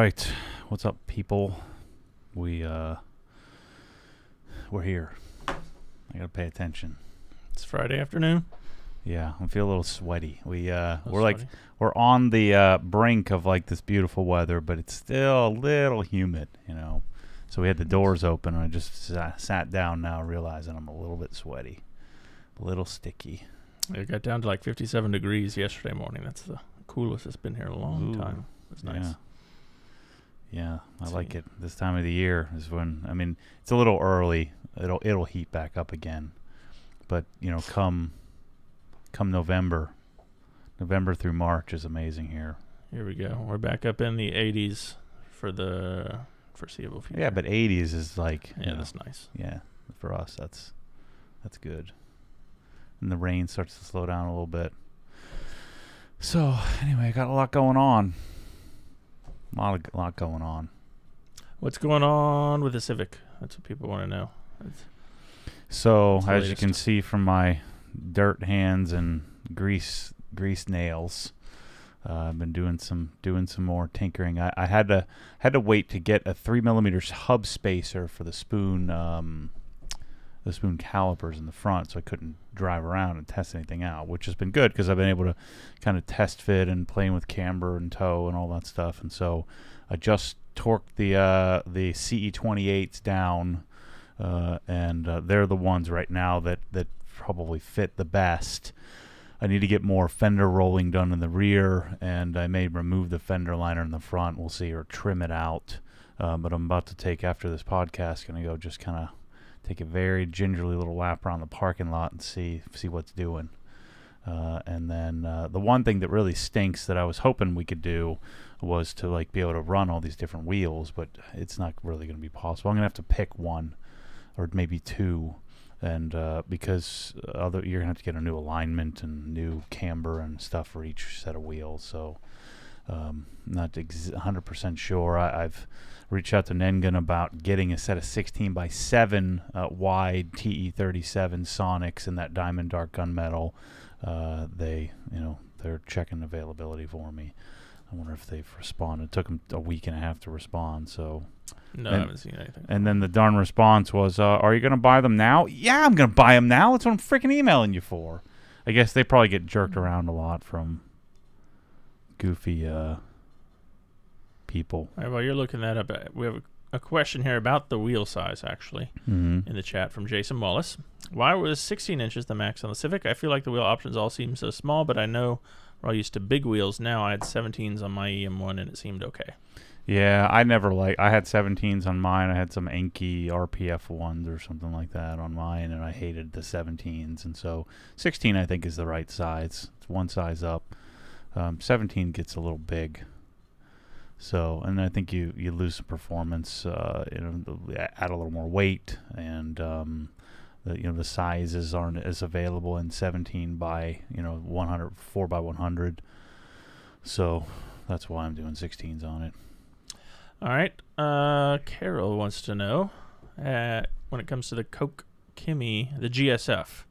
right. What's up, people? We're here. I gotta pay attention. It's Friday afternoon. Yeah, I feel a little sweaty. We're Sweaty. we're on the brink of like this beautiful weather, but it's still a little humid, you know. So we had the doors open, and I just sat down now, realizing I'm a little bit sweaty, a little sticky. It got down to like 57 degrees yesterday morning. That's the coolest it's been here in a long time. It's nice. Yeah, I like it. This time of the year is when, I mean, it's a little early. It'll heat back up again, but you know, come November through March is amazing here. Here we go. We're back up in the 80s for the foreseeable future. Yeah, but 80s is like, yeah, that's nice. Yeah, for us that's good. And the rain starts to slow down a little bit. So anyway, I got a lot going on. A lot going on. What's going on with the Civic? That's what people want to know. So as you can see from my dirt hands and grease nails, I've been doing some more tinkering. I had to wait to get a 3mm hub spacer for the spoon calipers in the front, so I couldn't drive around and test anything out, which has been good because I've been able to kind of test fit and playing with camber and toe and all that stuff. And so I just torqued the CE28s down, and they're the ones right now that probably fit the best. I need to get more fender rolling done in the rear, and I may remove the fender liner in the front. We'll see, or trim it out. But I'm about to take, after this podcast, going to go just kind of take a very gingerly little lap around the parking lot and see what's doing. And then the one thing that really stinks that I was hoping we could do was to like be able to run all these different wheels, but it's not really going to be possible. I'm going to have to pick one or maybe two, and because you're going to have to get a new alignment and new camber and stuff for each set of wheels. So not 100% sure. I've reached out to Nengen about getting a set of 16x7 wide TE37 Sonics in that diamond dark gunmetal. They're checking availability for me. I wonder if they've responded. It took them a week and a half to respond. So no, I haven't seen anything. And then the darn response was, "Are you going to buy them now?" Yeah, I'm going to buy them now. That's what I'm freaking emailing you for. I guess they probably get jerked around a lot from goofy people. All right, while you're looking that up, we have a question here about the wheel size, actually, in the chat from Jason Wallace. Why was 16 inches the max on the Civic? I feel like the wheel options all seem so small, but I know we're all used to big wheels now. I had 17s on my EM1, and it seemed okay. Yeah, I had 17s on mine. I had some Enki RPF ones or something like that on mine, and I hated the 17s. And so 16, I think, is the right size. It's one size up. 17 gets a little big. So, and I think you lose some performance, add a little more weight, and the sizes aren't as available in 17 by 100 4x100. So that's why I'm doing 16s on it. All right, Carol wants to know when it comes to the Coke Kimmy, the GSF,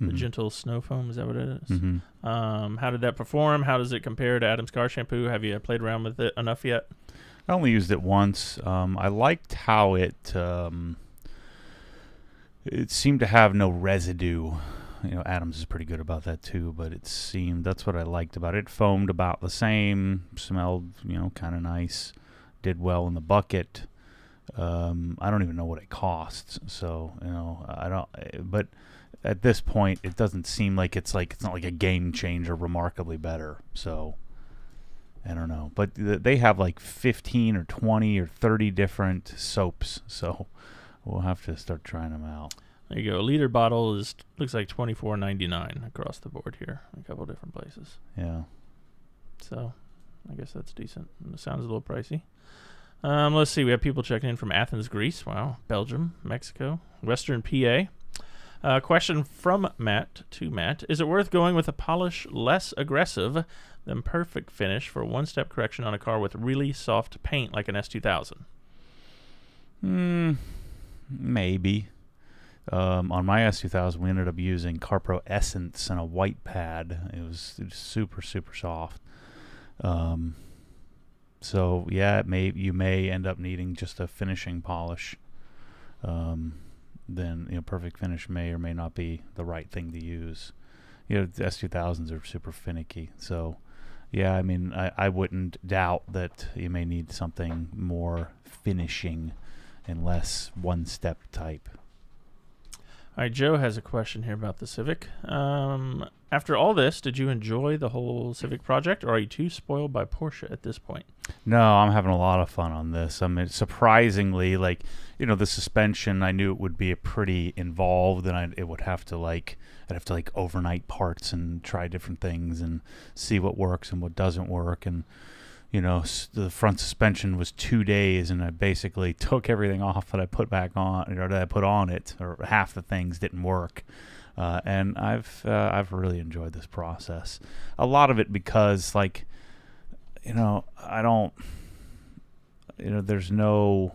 the gentle snow foam. Is that what it is? How did that perform? How does it compare to Adam's car shampoo? Have you played around with it enough yet? I only used it once. I liked how it seemed to have no residue. Adams is pretty good about that too, but that's what I liked about it. It foamed about the same, smelled kind of nice, did well in the bucket. I don't even know what it costs, so I don't. But at this point, it doesn't seem like it's not like a game changer, remarkably better. So I don't know, but they have like 15 or 20 or 30 different soaps, so we'll have to start trying them out. There you go. A liter bottle looks like $24.99 across the board here, in a couple different places. Yeah. So I guess that's decent. It sounds a little pricey. Let's see. We have people checking in from Athens, Greece. Wow. Belgium, Mexico, Western PA. Question from Matt to Matt. Is it worth going with a polish less aggressive than perfect finish for a one-step correction on a car with really soft paint like an S2000? Maybe. On my S2000, we ended up using CarPro Essence and a white pad. It was super, super soft. So yeah, you may end up needing just a finishing polish. Then perfect finish may or may not be the right thing to use. The S2000s are super finicky. So yeah, I mean, I wouldn't doubt that you may need something more finishing and less one-step type. All right, Joe has a question here about the Civic. After all this, did you enjoy the whole Civic project, or are you too spoiled by Porsche at this point? No, I'm having a lot of fun on this. I mean, surprisingly, the suspension, I knew it would be pretty involved, and I'd have to overnight parts and try different things and see what works and what doesn't work. And the front suspension was 2 days, and I basically took everything off that I put back on, or that I put on it, or half the things didn't work. And I've really enjoyed this process. A lot of it because, I don't, there's no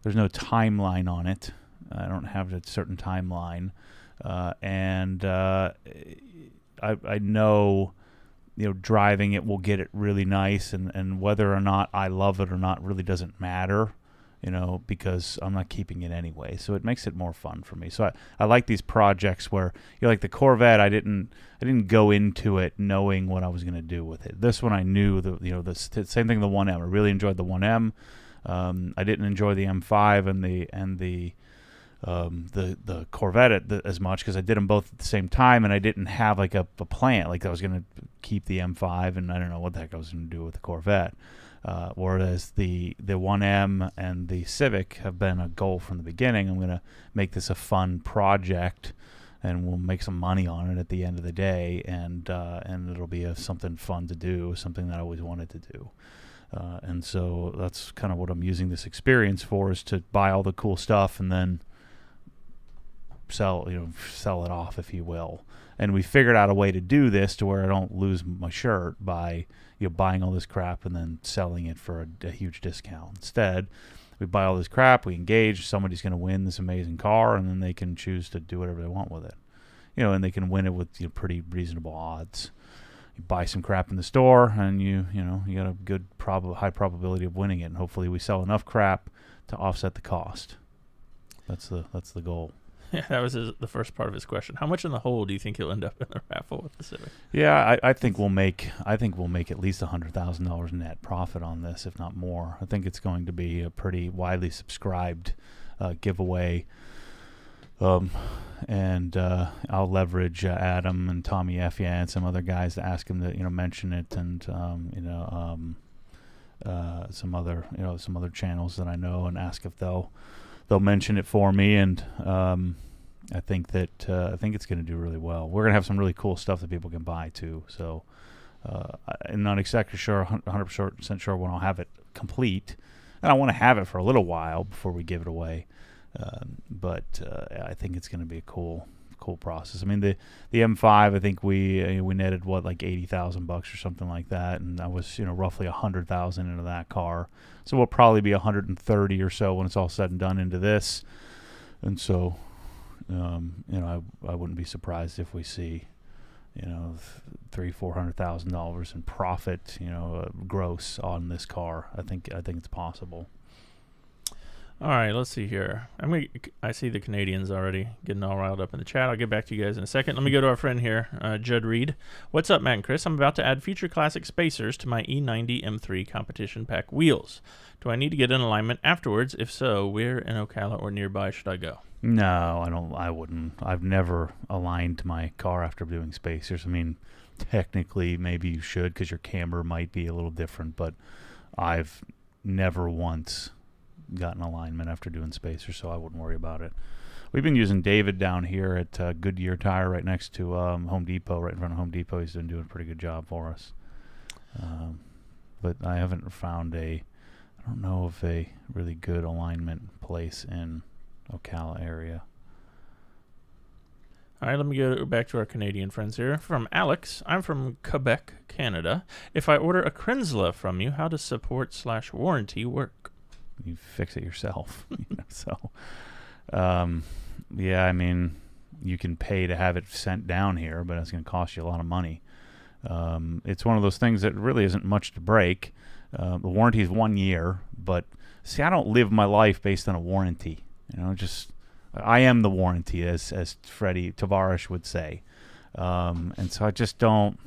timeline on it. I don't have a certain timeline, and I know. Driving it will get it really nice, and whether or not I love it or not really doesn't matter, because I'm not keeping it anyway. So it makes it more fun for me. So I like these projects where, like the Corvette, I didn't go into it knowing what I was going to do with it. This one I knew the same thing. The 1M, I really enjoyed the 1M. I didn't enjoy the M5 and the Corvette as much because I did them both at the same time, and I didn't have a plan. I was going to keep the M5, and I don't know what the heck I was going to do with the Corvette. Whereas the 1M and the Civic have been a goal from the beginning. I'm going to make this a fun project, and we'll make some money on it at the end of the day, and it'll be something fun to do, something that I always wanted to do. And so that's kind of what I'm using this experience for, is to buy all the cool stuff and then sell it off, if you will. And we figured out a way to do this to where I don't lose my shirt by buying all this crap and then selling it for a huge discount. Instead, we buy all this crap, we engage, somebody's going to win this amazing car, and then they can choose to do whatever they want with it. And they can win it with pretty reasonable odds. You buy some crap in the store, and you got a good high probability of winning it, and hopefully we sell enough crap to offset the cost. That's the goal. Yeah, that was the first part of his question. How much in the hole do you think he'll end up in the raffle with the Civic? Yeah, I think we'll make at least $100,000 net profit on this, if not more. I think it's going to be a pretty widely subscribed giveaway. And I'll leverage Adam and Tommy Effia and some other guys to ask him to mention it, and some other channels that I know, and ask if they'll mention it for me. And I think it's going to do really well. We're going to have some really cool stuff that people can buy too. So I'm not exactly sure, 100% sure when I'll have it complete, and I want to have it for a little while before we give it away. But I think it's going to be a cool process. I mean, the M5, I think we netted like $80,000 or something like that, and I was roughly $100,000 into that car. So we'll probably be 130 or so when it's all said and done into this. And so, I wouldn't be surprised if we see, $300,000-$400,000 in profit, gross on this car. I think it's possible. All right, let's see here. I see the Canadians already getting all riled up in the chat. I'll get back to you guys in a second. Let me go to our friend here, Judd Reed. What's up, Matt and Chris? I'm about to add Future Classic spacers to my E90 M3 competition pack wheels. Do I need to get an alignment afterwards? If so, where in Ocala or nearby should I go? No, I don't. I wouldn't. I've never aligned my car after doing spacers. I mean, technically, maybe you should, because your camber might be a little different, but I've never once gotten alignment after doing spacers, so I wouldn't worry about it. We've been using David down here at Goodyear Tire, right next to Home Depot, right in front of Home Depot. He's been doing a pretty good job for us. But I haven't found I don't know of a really good alignment place in Ocala area. All right, let me go back to our Canadian friends here. From Alex, I'm from Quebec, Canada. If I order a Crenzla from you, how does support/warranty work? You fix it yourself. So, yeah, I mean, you can pay to have it sent down here, but it's going to cost you a lot of money. It's one of those things that really isn't much to break. The warranty is 1 year, but see, I don't live my life based on a warranty. Just I am the warranty, as Freddie Tavares would say, and so I just don't.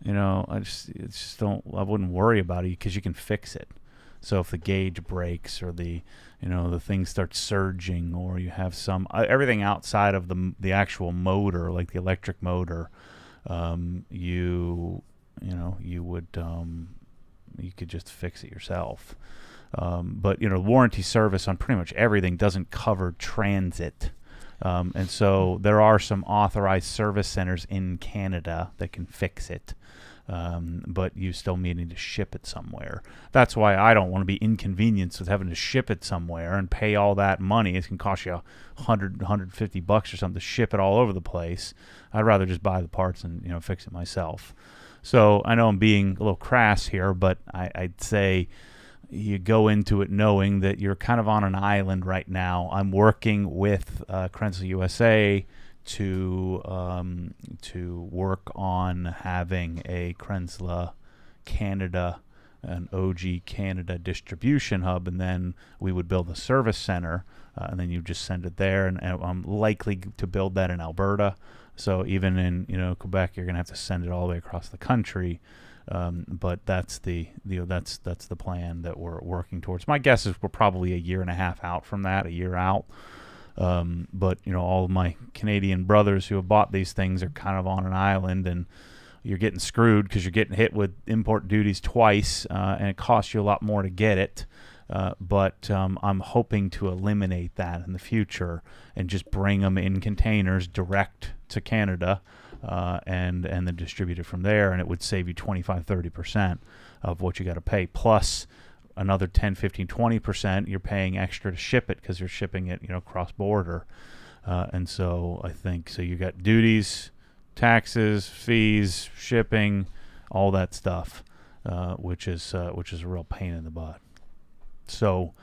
I wouldn't worry about it because you can fix it. So if the gauge breaks or the thing starts surging, or you have everything outside of the actual motor, like the electric motor, you could just fix it yourself. But warranty service on pretty much everything doesn't cover transit. And so there are some authorized service centers in Canada that can fix it. But you still needing to ship it somewhere. That's why I don't want to be inconvenienced with having to ship it somewhere and pay all that money. It can cost you $150 or something to ship it all over the place. I'd rather just buy the parts and fix it myself. So I know I'm being a little crass here, but I'd say you go into it knowing that you're kind of on an island right now. I'm working with Casilla USA to work on having a Casilla Canada, an OG Canada distribution hub, and then we would build a service center, and then you just send it there. And I'm likely to build that in Alberta. So even in Quebec, you're gonna have to send it all the way across the country. But that's the plan that we're working towards. My guess is we're probably a year and a half out from that, a year out. But all of my Canadian brothers who have bought these things are kind of on an island, and you're getting screwed because you're getting hit with import duties twice, and it costs you a lot more to get it. But I'm hoping to eliminate that in the future and just bring them in containers direct to Canada, and then distribute it from there, and it would save you 25-30% of what you got to pay, plus another 10-15-20% you're paying extra to ship it because you're shipping it cross border. And so I think you got duties, taxes, fees, shipping, all that stuff, which is a real pain in the butt. So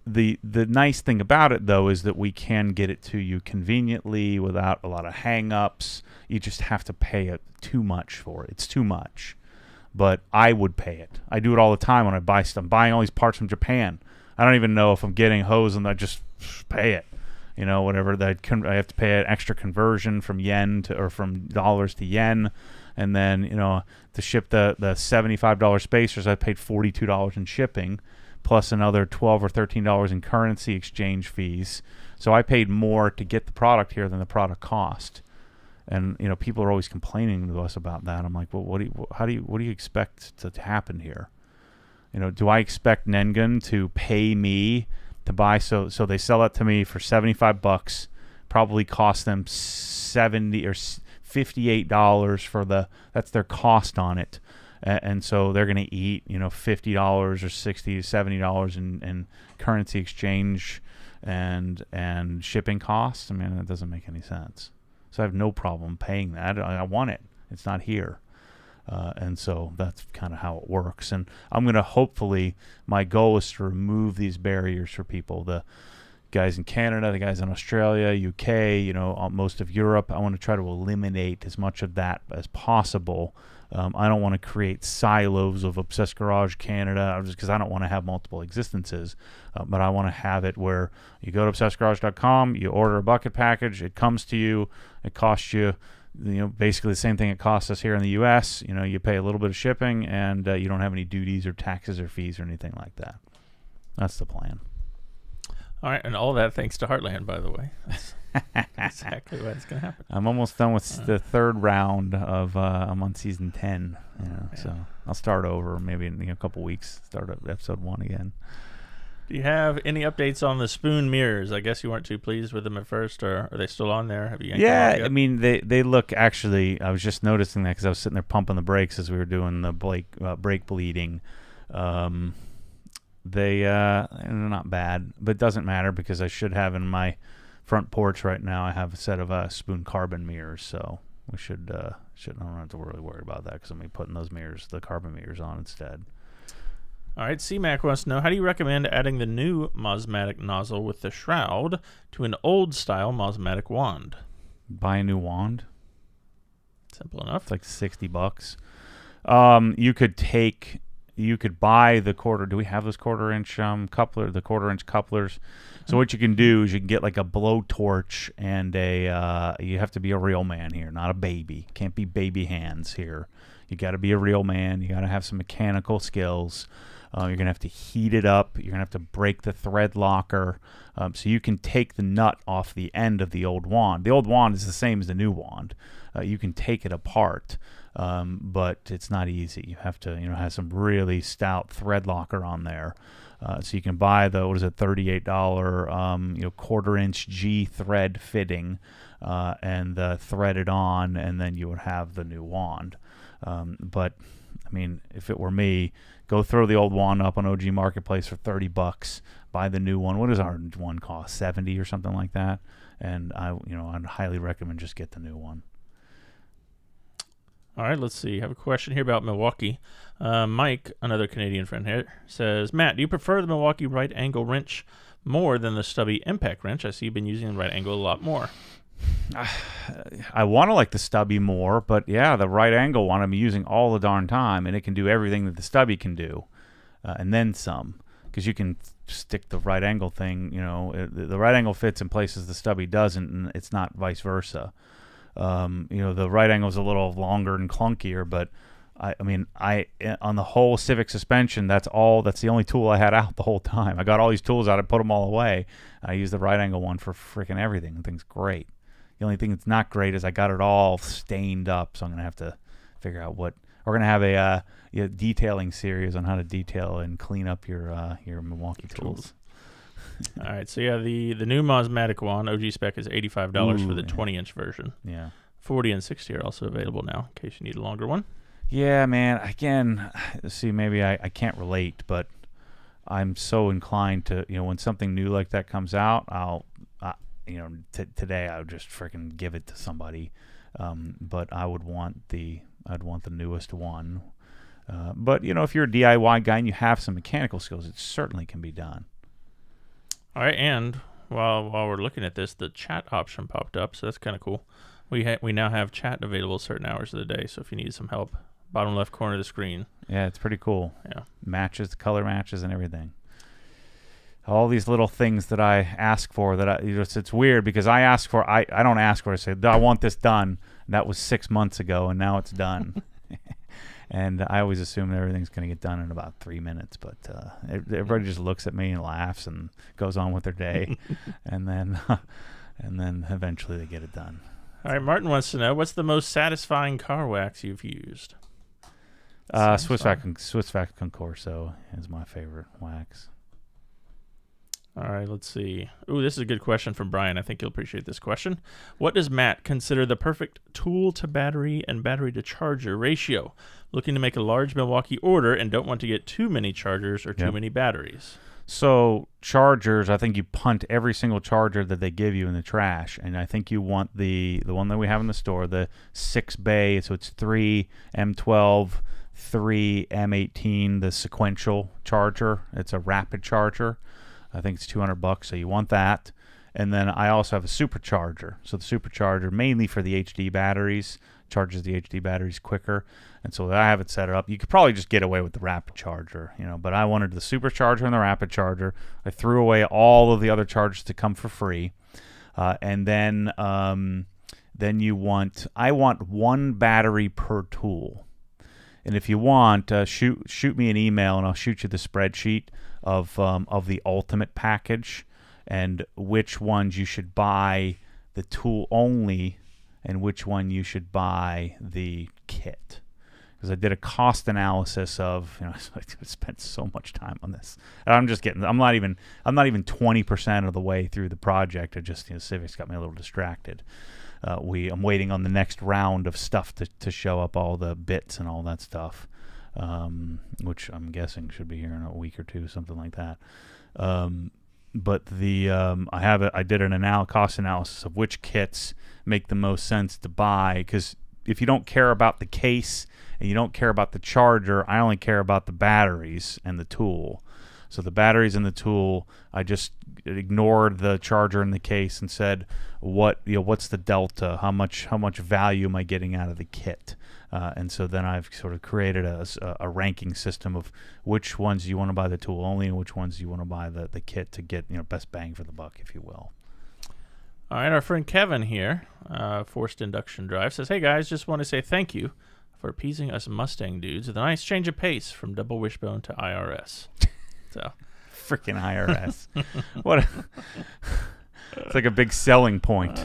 the nice thing about it, though, is that we can get it to you conveniently without a lot of hang-ups. You just have to pay it too much for it. It's too much. But I would pay it. I do it all the time when I buy stuff. I'm buying all these parts from Japan. I don't even know if I'm getting hose, and I just pay it. Whatever that I have to pay an extra conversion from yen or from dollars to yen, and then to ship the $75 spacers, I paid $42 in shipping, plus another $12 or $13 in currency exchange fees. So I paid more to get the product here than the product cost. And people are always complaining to us about that. I'm like, well, what do you expect to happen here? Do I expect Nengun to pay me to buy? So they sell it to me for $75, probably cost them $70 or $58 for that's their cost on it, and so they're going to eat $50 or $60, $70 in currency exchange and shipping costs. I mean, that doesn't make any sense. So I have no problem paying that. I want it. It's not here. And so that's kind of how it works. And I'm going to hopefully, my goal is to remove these barriers for people. The guys in Canada, the guys in Australia, UK, most of Europe. I want to try to eliminate as much of that as possible. I don't want to create silos of Obsessed Garage Canada, just because I don't want to have multiple existences. But I want to have it where you go to obsessedgarage.com, you order a bucket package, it comes to you, it costs you, basically the same thing it costs us here in the U.S. You pay a little bit of shipping, and you don't have any duties or taxes or fees or anything like that. That's the plan. All right, and all that thanks to Heartland, by the way. That's exactly what's going to happen. I'm almost done with the third round of. I'm on season 10, so I'll start over maybe in a couple weeks. Start at episode 1 again. Do you have any updates on the spoon mirrors? I guess you weren't too pleased with them at first, or are they still on there? Have you? Yeah, I mean they look actually. I was just noticing that because I was sitting there pumping the brakes as we were doing the brake bleeding. They're not bad, but it doesn't matter because I should have in my front porch right now. I have a set of spoon carbon mirrors, so we should I don't have to really worry about that because I'm gonna be putting those mirrors, the carbon mirrors, on instead. All right, C-Mac wants to know, how do you recommend adding the new Mosmatic nozzle with the shroud to an old-style Mosmatic wand? Buy a new wand. Simple enough. It's like $60. You could take you could buy the quarter. Do we have those quarter-inch coupler? The quarter-inch couplers. So what you can do is you can get like a blowtorch and you have to be a real man here, not a baby. Can't be baby hands here. You got to be a real man. You got to have some mechanical skills. You're gonna have to heat it up. You're gonna have to break the thread locker, so you can take the nut off the end of the old wand. The old wand is the same as the new wand. You can take it apart, but it's not easy. You have to, have some really stout thread locker on there. So you can buy the, $38, quarter-inch G thread fitting, and thread it on, and then you would have the new wand. But I mean, if it were me, go throw the old wand up on OG Marketplace for $30. Buy the new one. What does our one cost? 70 or something like that. And I'd highly recommend just get the new one. All right, let's see. I have a question here about Milwaukee. Mike, another Canadian friend here, says, Matt, do you prefer the Milwaukee right angle wrench more than the Stubby impact wrench? I see you've been using the right angle a lot more. I want to like the Stubby more, but yeah, the right angle one I'm using all the darn time, and it can do everything that the Stubby can do, and then some. Because you can stick the right angle thing, the right angle fits in places the Stubby doesn't, and it's not vice versa. The right angle is a little longer and clunkier, but I mean, on the whole Civic suspension, that's the only tool I had out the whole time. I got all these tools out, I put them all away. I use the right angle one for freaking everything. The thing's great. The only thing that's not great is I got it all stained up, so I'm gonna have to figure out what. We're gonna have a detailing series on how to detail and clean up your Milwaukee tools. All right, so yeah, the new Mosmatic wand OG spec is $85 for the 20-inch version. Yeah, 40 and 60 are also available now in case you need a longer one. Yeah, man. Again, see, maybe I can't relate, but I'm so inclined to, when something new like that comes out, today I would just freaking give it to somebody. But I'd want the newest one. But if you're a DIY guy and you have some mechanical skills, it certainly can be done. All right, and while we're looking at this, the chat option popped up, so that's kind of cool. We now have chat available certain hours of the day, so if you need some help, bottom left corner of the screen. Yeah, it's pretty cool. Yeah, matches, color matches, and everything. All these little things that I ask for it's weird because I don't ask for it. I say, I want this done. And that was 6 months ago, and now it's done. And I always assume that everything's going to get done in about 3 minutes, but everybody just looks at me and laughs and goes on with their day, and then eventually they get it done. All right, Martin wants to know, what's the most satisfying car wax you've used? Swiss Vac Concorso is my favorite wax. All right, let's see. Ooh, this is a good question from Brian. I think you'll appreciate this question. What does Matt consider the perfect tool to battery and battery to charger ratio? Looking to make a large Milwaukee order and don't want to get too many chargers or too many batteries. So chargers, I think you punt every single charger that they give you in the trash, and I think you want the one that we have in the store, the 6-bay, so it's 3 M12, 3 M18, the sequential charger. It's a rapid charger. I think it's $200, so you want that. And then I also have a supercharger. So the supercharger, mainly for the HD batteries, charges the HD batteries quicker. And so I have it set up. You could probably just get away with the rapid charger, but I wanted the supercharger and the rapid charger. I threw away all of the other chargers to come for free. And then I want one battery per tool. And if you want, shoot me an email and I'll shoot you the spreadsheet of the ultimate package and which ones you should buy the tool only and which one you should buy the kit. Because I did a cost analysis of, I spent so much time on this. And I'm not even 20% of the way through the project. Civic's got me a little distracted. I'm waiting on the next round of stuff to show up, all the bits and all that stuff, which I'm guessing should be here in a week or two, something like that. But I did an cost analysis of which kits make the most sense to buy, because if you don't care about the case and you don't care about the charger, I only care about the batteries and the tool. So the battery's in the tool. I just ignored the charger in the case and said, what's the delta? How much value am I getting out of the kit? And so then I've sort of created a ranking system of which ones you want to buy the tool only and which ones you want to buy the kit to get best bang for the buck, if you will. All right, our friend Kevin here, Forced Induction Drive, says, "Hey guys, just want to say thank you for appeasing us Mustang dudes with a nice change of pace from double wishbone to IRS." So, freaking IRS. It's like a big selling point.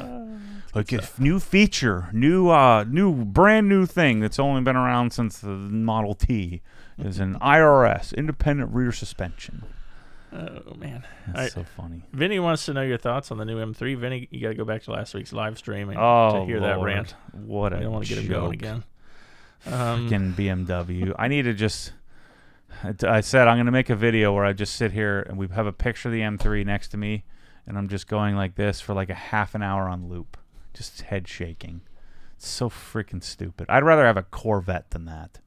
Like a new feature, new brand new thing that's only been around since the Model T is an IRS, independent rear suspension. Oh man, that's so funny. Vinny wants to know your thoughts on the new M3. Vinny, you got to go back to last week's live stream to hear that rant. What I don't want to get him going again. Freaking BMW. I need to just. I said I'm going to make a video where I just sit here and we have a picture of the M3 next to me, and I'm just going like this for like a half an hour on loop. Just head shaking. It's so freaking stupid. I'd rather have a Corvette than that.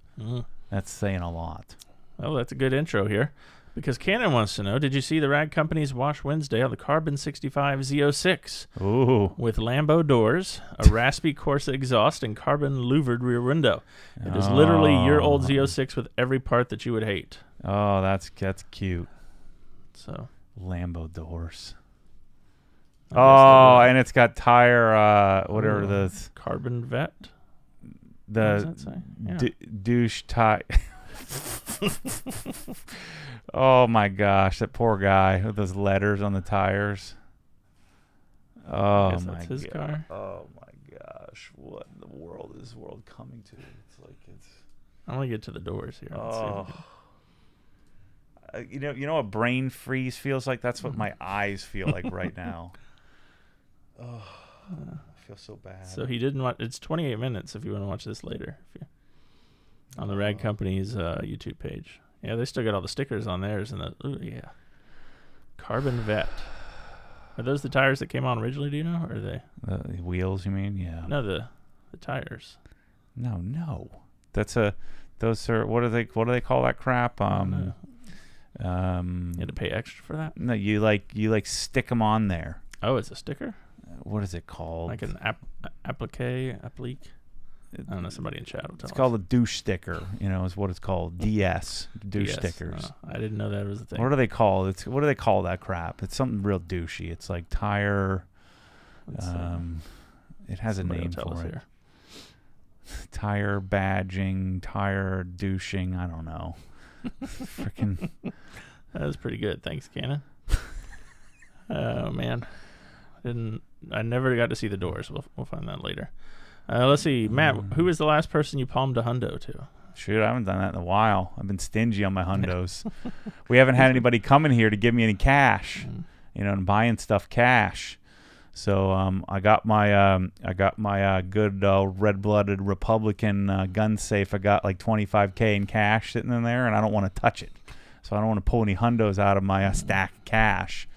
That's saying a lot. Well, that's a good intro here. Because Cannon wants to know, did you see the Rag Company's Wash Wednesday on the Carbon 65 Z06? Ooh. With Lambo doors, a raspy Corsa exhaust, and carbon louvered rear window. It is literally your old Z06 with every part that you would hate. Oh, that's cute. So Lambo doors. And it's got tire, whatever the carbon vet. The what does that say? Yeah. Douche tire. Oh my gosh, that poor guy with those letters on the tires. Oh my that's his car. Oh my gosh, what in the world is this world coming to? I'm gonna get to the doors here. You know what brain freeze feels like? That's what my eyes feel like right now. Oh, I feel so bad. So he didn't watch. It's 28 minutes if you want to watch this later. On the Rag Company's YouTube page. Yeah, they still got all the stickers on theirs. Carbon Vet. Are those the tires that came on originally, do you know? Or are they? The wheels, you mean? Yeah. No, the tires. No. Those are, what do they call that crap? You had to pay extra for that? No, you stick them on there. Oh, it's a sticker? What is it called? Like an applique? I don't know. Somebody in chat will tell us. It's called a douche sticker. Is what it's called. DS douche stickers. I didn't know that was a thing. What do they call it? What do they call that crap? It's something real douchey. It's like tire. It has a name for it. Tire badging, tire douching. I don't know. Freaking. That was pretty good. Thanks, Cannon. Oh man, I never got to see the doors. We'll find that later. Let's see, Matt. Who was the last person you palmed a hundo to? Shoot, I haven't done that in a while. I've been stingy on my hundos. We haven't had anybody coming here to give me any cash. And buying stuff cash. So I got my good red-blooded Republican gun safe. I got like $25K in cash sitting in there, and I don't want to touch it. So I don't want to pull any hundos out of my stack of cash.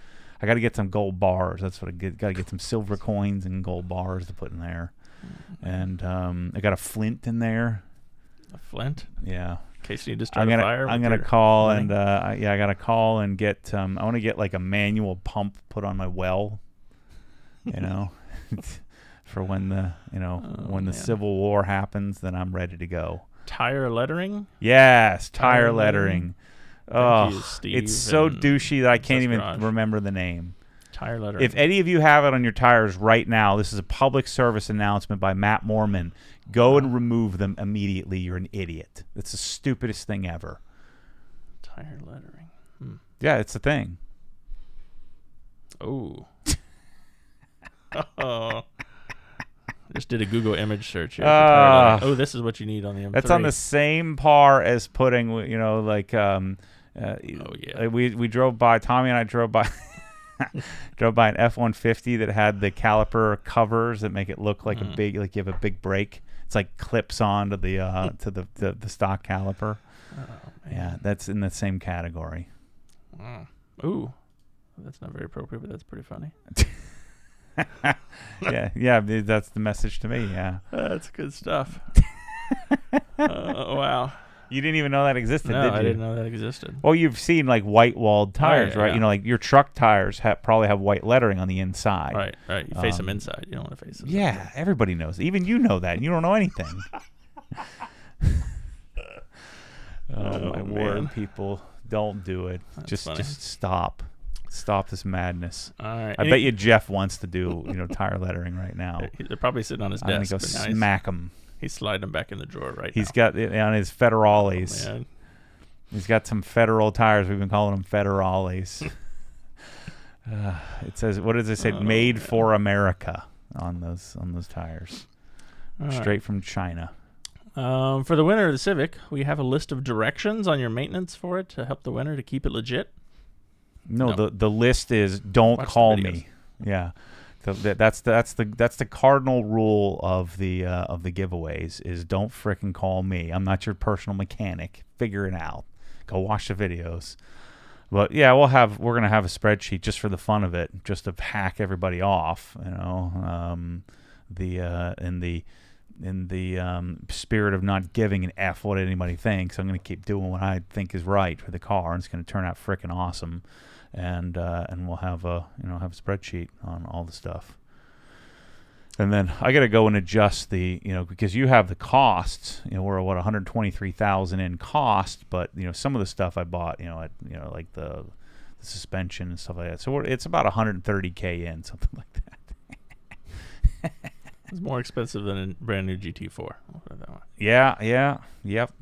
I got to get some gold bars. That's what I get. Got to get some silver coins and gold bars to put in there. And I got a flint in there. A flint? Yeah. In case you need to start a fire. I'm gonna call and I gotta call and get. I want to get like a manual pump put on my well. For when the Civil War happens, then I'm ready to go. Tire lettering? Yes, tire lettering. Oh, it's so douchey that I can't even remember the name. Tire lettering. If any of you have it on your tires right now, this is a public service announcement by Matt Moorman. Go and remove them immediately. You're an idiot. It's the stupidest thing ever. Tire lettering. Yeah, it's a thing. Oh. Just did a Google image search here. This is what you need on the M3. That's on the same par as putting, we drove by, Tommy and I drove by an F-150 that had the caliper covers that make it look like a big, like you have a big brake. It's like clips on to the the stock caliper. Oh, yeah, that's in the same category. Ooh, that's not very appropriate, but that's pretty funny. yeah, that's the message to me. Yeah, that's good stuff. Wow. You didn't even know that existed, No, did you? I didn't know that existed. Well, you've seen like white-walled tires, yeah, right? yeah. You know, like your truck tires probably have white lettering on the inside. Right. You face them inside. You don't want to face them. Yeah, everybody knows. Even you know that. And you don't know anything. Oh, my word, people. Don't do it. That's funny. Just stop. Stop this madness. All right. I bet you Jeff wants to do, tire lettering right now. They're probably sitting on his I'm desk. going to go smack him. He's sliding them back in the drawer right He's now. got it on his Federales. Oh, man. He's got some Federal tires. We've been calling them Federales. It says, what does it say? Made for America on those tires. All right. Straight from China. For the winner of the Civic, we have a list of directions on your maintenance for it to help the winner to keep it legit. No. The list is don't Watch the call videos. me. Yeah. That's the cardinal rule of the giveaways is don't frickin' call me. I'm not your personal mechanic. Figure it out. Go watch the videos. But yeah, we're gonna have a spreadsheet just for the fun of it, just to hack everybody off. In the spirit of not giving an F what anybody thinks, I'm gonna keep doing what I think is right for the car, and it's gonna turn out frickin' awesome. And we'll have a spreadsheet on all the stuff. And then I got to go and adjust the, because you have the costs. We're at 123,000 in cost, but some of the stuff I bought, like the suspension and stuff like that. So it's about 130K in, something like that. It's more expensive than a brand new GT4. I'll put it that way. Yeah, yep.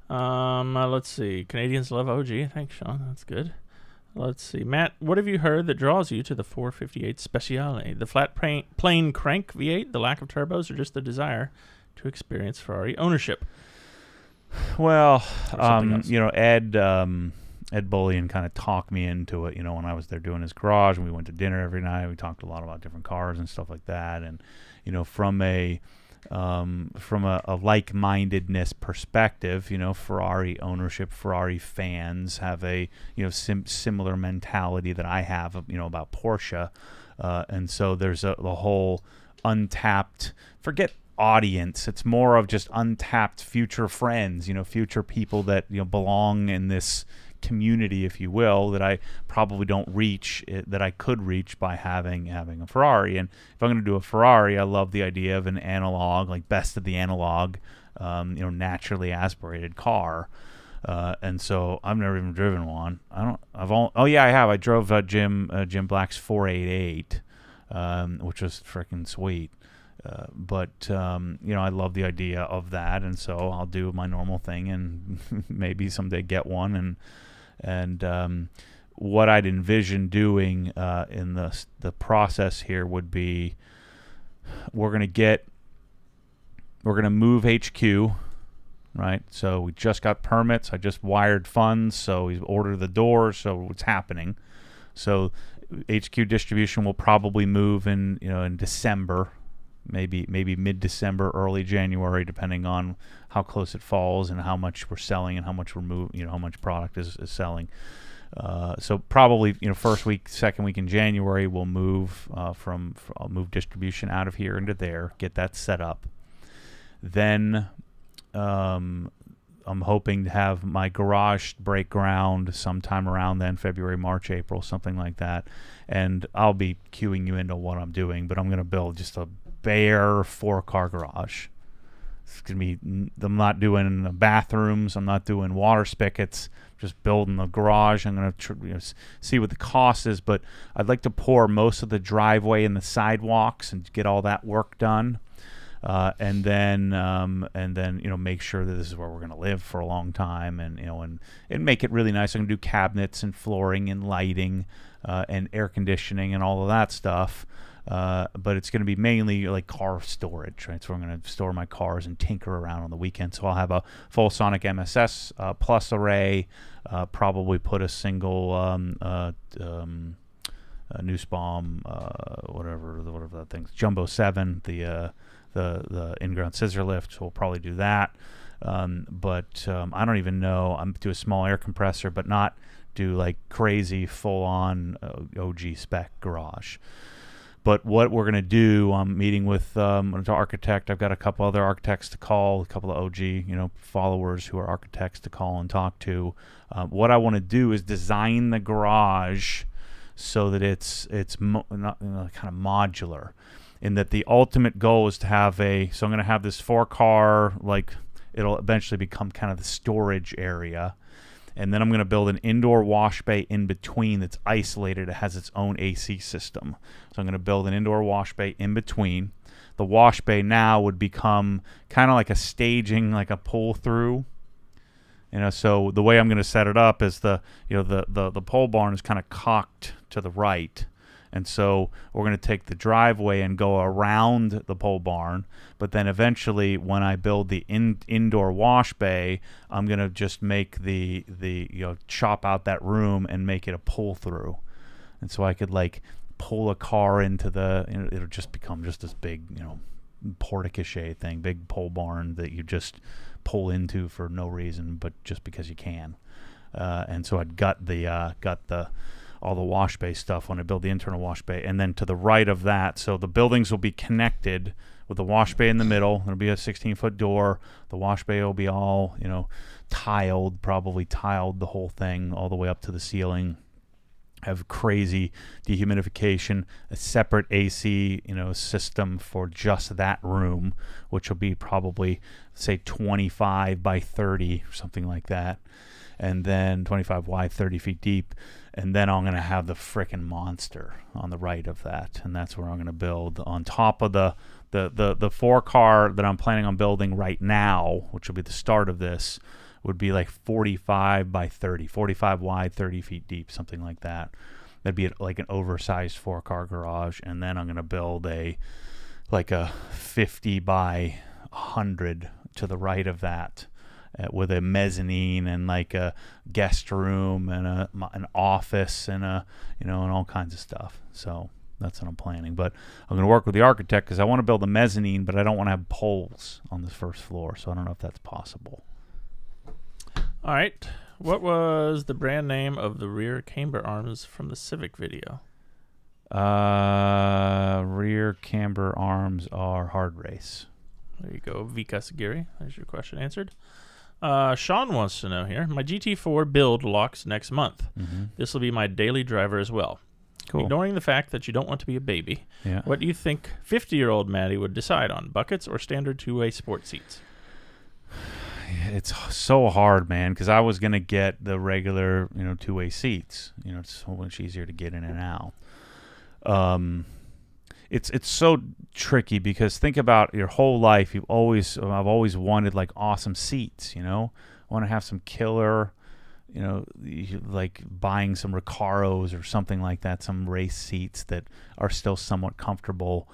Let's see. Canadians love OG. Thanks, Sean. That's good. Let's see. Matt, what have you heard that draws you to the 458 Speciale? The flat plane crank V8, the lack of turbos, or just the desire to experience Ferrari ownership? Well, else? Ed Bullion kind of talked me into it, when I was there doing his garage, and we went to dinner every night. We talked a lot about different cars and stuff like that. And, from a like-mindedness perspective, Ferrari ownership, Ferrari fans have a similar mentality that I have, about Porsche, and so there's the whole untapped, forget audience, it's more of just untapped future friends, future people that belong in this community, if you will, that I probably don't reach, that I could reach by having a Ferrari. And if I'm going to do a Ferrari, I love the idea of an analog, like best of the analog, naturally aspirated car. And so I've never even driven one. I have. I drove Jim Black's 488, which was freaking sweet. But I love the idea of that, and so I'll do my normal thing and maybe someday get one. And what I'd envision doing in the process here would be we're gonna move HQ, right? So we just got permits. I just wired funds, so we ordered the doors. So it's happening. So HQ distribution will probably move in December. Maybe mid-December, early January, depending on how close it falls and how much we're selling and how much we're moving, how much product is selling. So probably first week, second week in January, we'll move I'll move distribution out of here into there, get that set up. Then I'm hoping to have my garage break ground sometime around then, February, March, April, something like that. And I'll be cueing you into what I'm doing, but I'm going to build just a bare 4-car garage. It's gonna be. I'm not doing bathrooms. I'm not doing water spigots. Just building the garage. I'm gonna see what the cost is, but I'd like to pour most of the driveway and the sidewalks and get all that work done, and then make sure that this is where we're gonna live for a long time, and make it really nice. I'm gonna do cabinets and flooring and lighting, and air conditioning and all of that stuff. But it's going to be mainly like car storage, right? So I'm going to store my cars and tinker around on the weekend. So I'll have a full Sonic MSS plus array, probably put a single Nussbaum, whatever that thing's, Jumbo 7, the in-ground scissor lift. So we'll probably do that. But I don't even know. I'm do a small air compressor, but not do like crazy full-on OG spec garage. But what we're going to do, I'm meeting with an architect. I've got a couple other architects to call, a couple of OG, followers who are architects to call and talk to. What I want to do is design the garage so that it's kind of modular, in that the ultimate goal is to have so I'm going to have this 4-car, like it'll eventually become kind of the storage area. And then I'm going to build an indoor wash bay in between that's isolated. It has its own AC system. So I'm going to build an indoor wash bay in between. The wash bay now would become kind of like a staging, like a pull through. So the way I'm going to set it up is the pole barn is kind of cocked to the right. And so we're going to take the driveway and go around the pole barn. But then eventually, when I build the indoor wash bay, I'm going to just make chop out that room and make it a pull through. And so I could like pull a car into it'll just become just this big, porte-cochere thing, big pole barn that you just pull into for no reason, but just because you can. And so I'd got all the wash bay stuff when I build the internal wash bay, and then to the right of that, so the buildings will be connected with the wash bay in the middle. There'll be a 16-foot door. The wash bay will be all tiled, probably tiled the whole thing all the way up to the ceiling. Have crazy dehumidification, a separate AC system for just that room, which will be probably say 25 by 30 or something like that, and then 25 wide, 30 feet deep. And then I'm going to have the frickin' monster on the right of that, and that's where I'm going to build on top of the 4-car that I'm planning on building right now, which will be the start of this. Would be like 45 by 30, 45 wide, 30 feet deep, something like that. That'd be like an oversized 4-car garage, and then I'm going to build a 50 by 100 to the right of that. With a mezzanine and like a guest room and an office and and all kinds of stuff. So that's what I'm planning. But I'm going to work with the architect because I want to build a mezzanine, but I don't want to have poles on the first floor. So I don't know if that's possible. All right. What was the brand name of the rear camber arms from the Civic video? Rear camber arms are hard race. There you go, Vika Sagiri. There's your question answered. Sean wants to know here. My GT4 build locks next month. Mm-hmm. This will be my daily driver as well. Cool. Ignoring the fact that you don't want to be a baby, what do you think 50-year-old Maddie would decide on, buckets or standard two-way sport seats? It's so hard, man, because I was going to get the regular, two-way seats. It's so much easier to get in and out. It's so tricky because think about your whole life. I've always wanted like awesome seats. I want to have some killer, like buying some Recaros or something like that, some race seats that are still somewhat comfortable.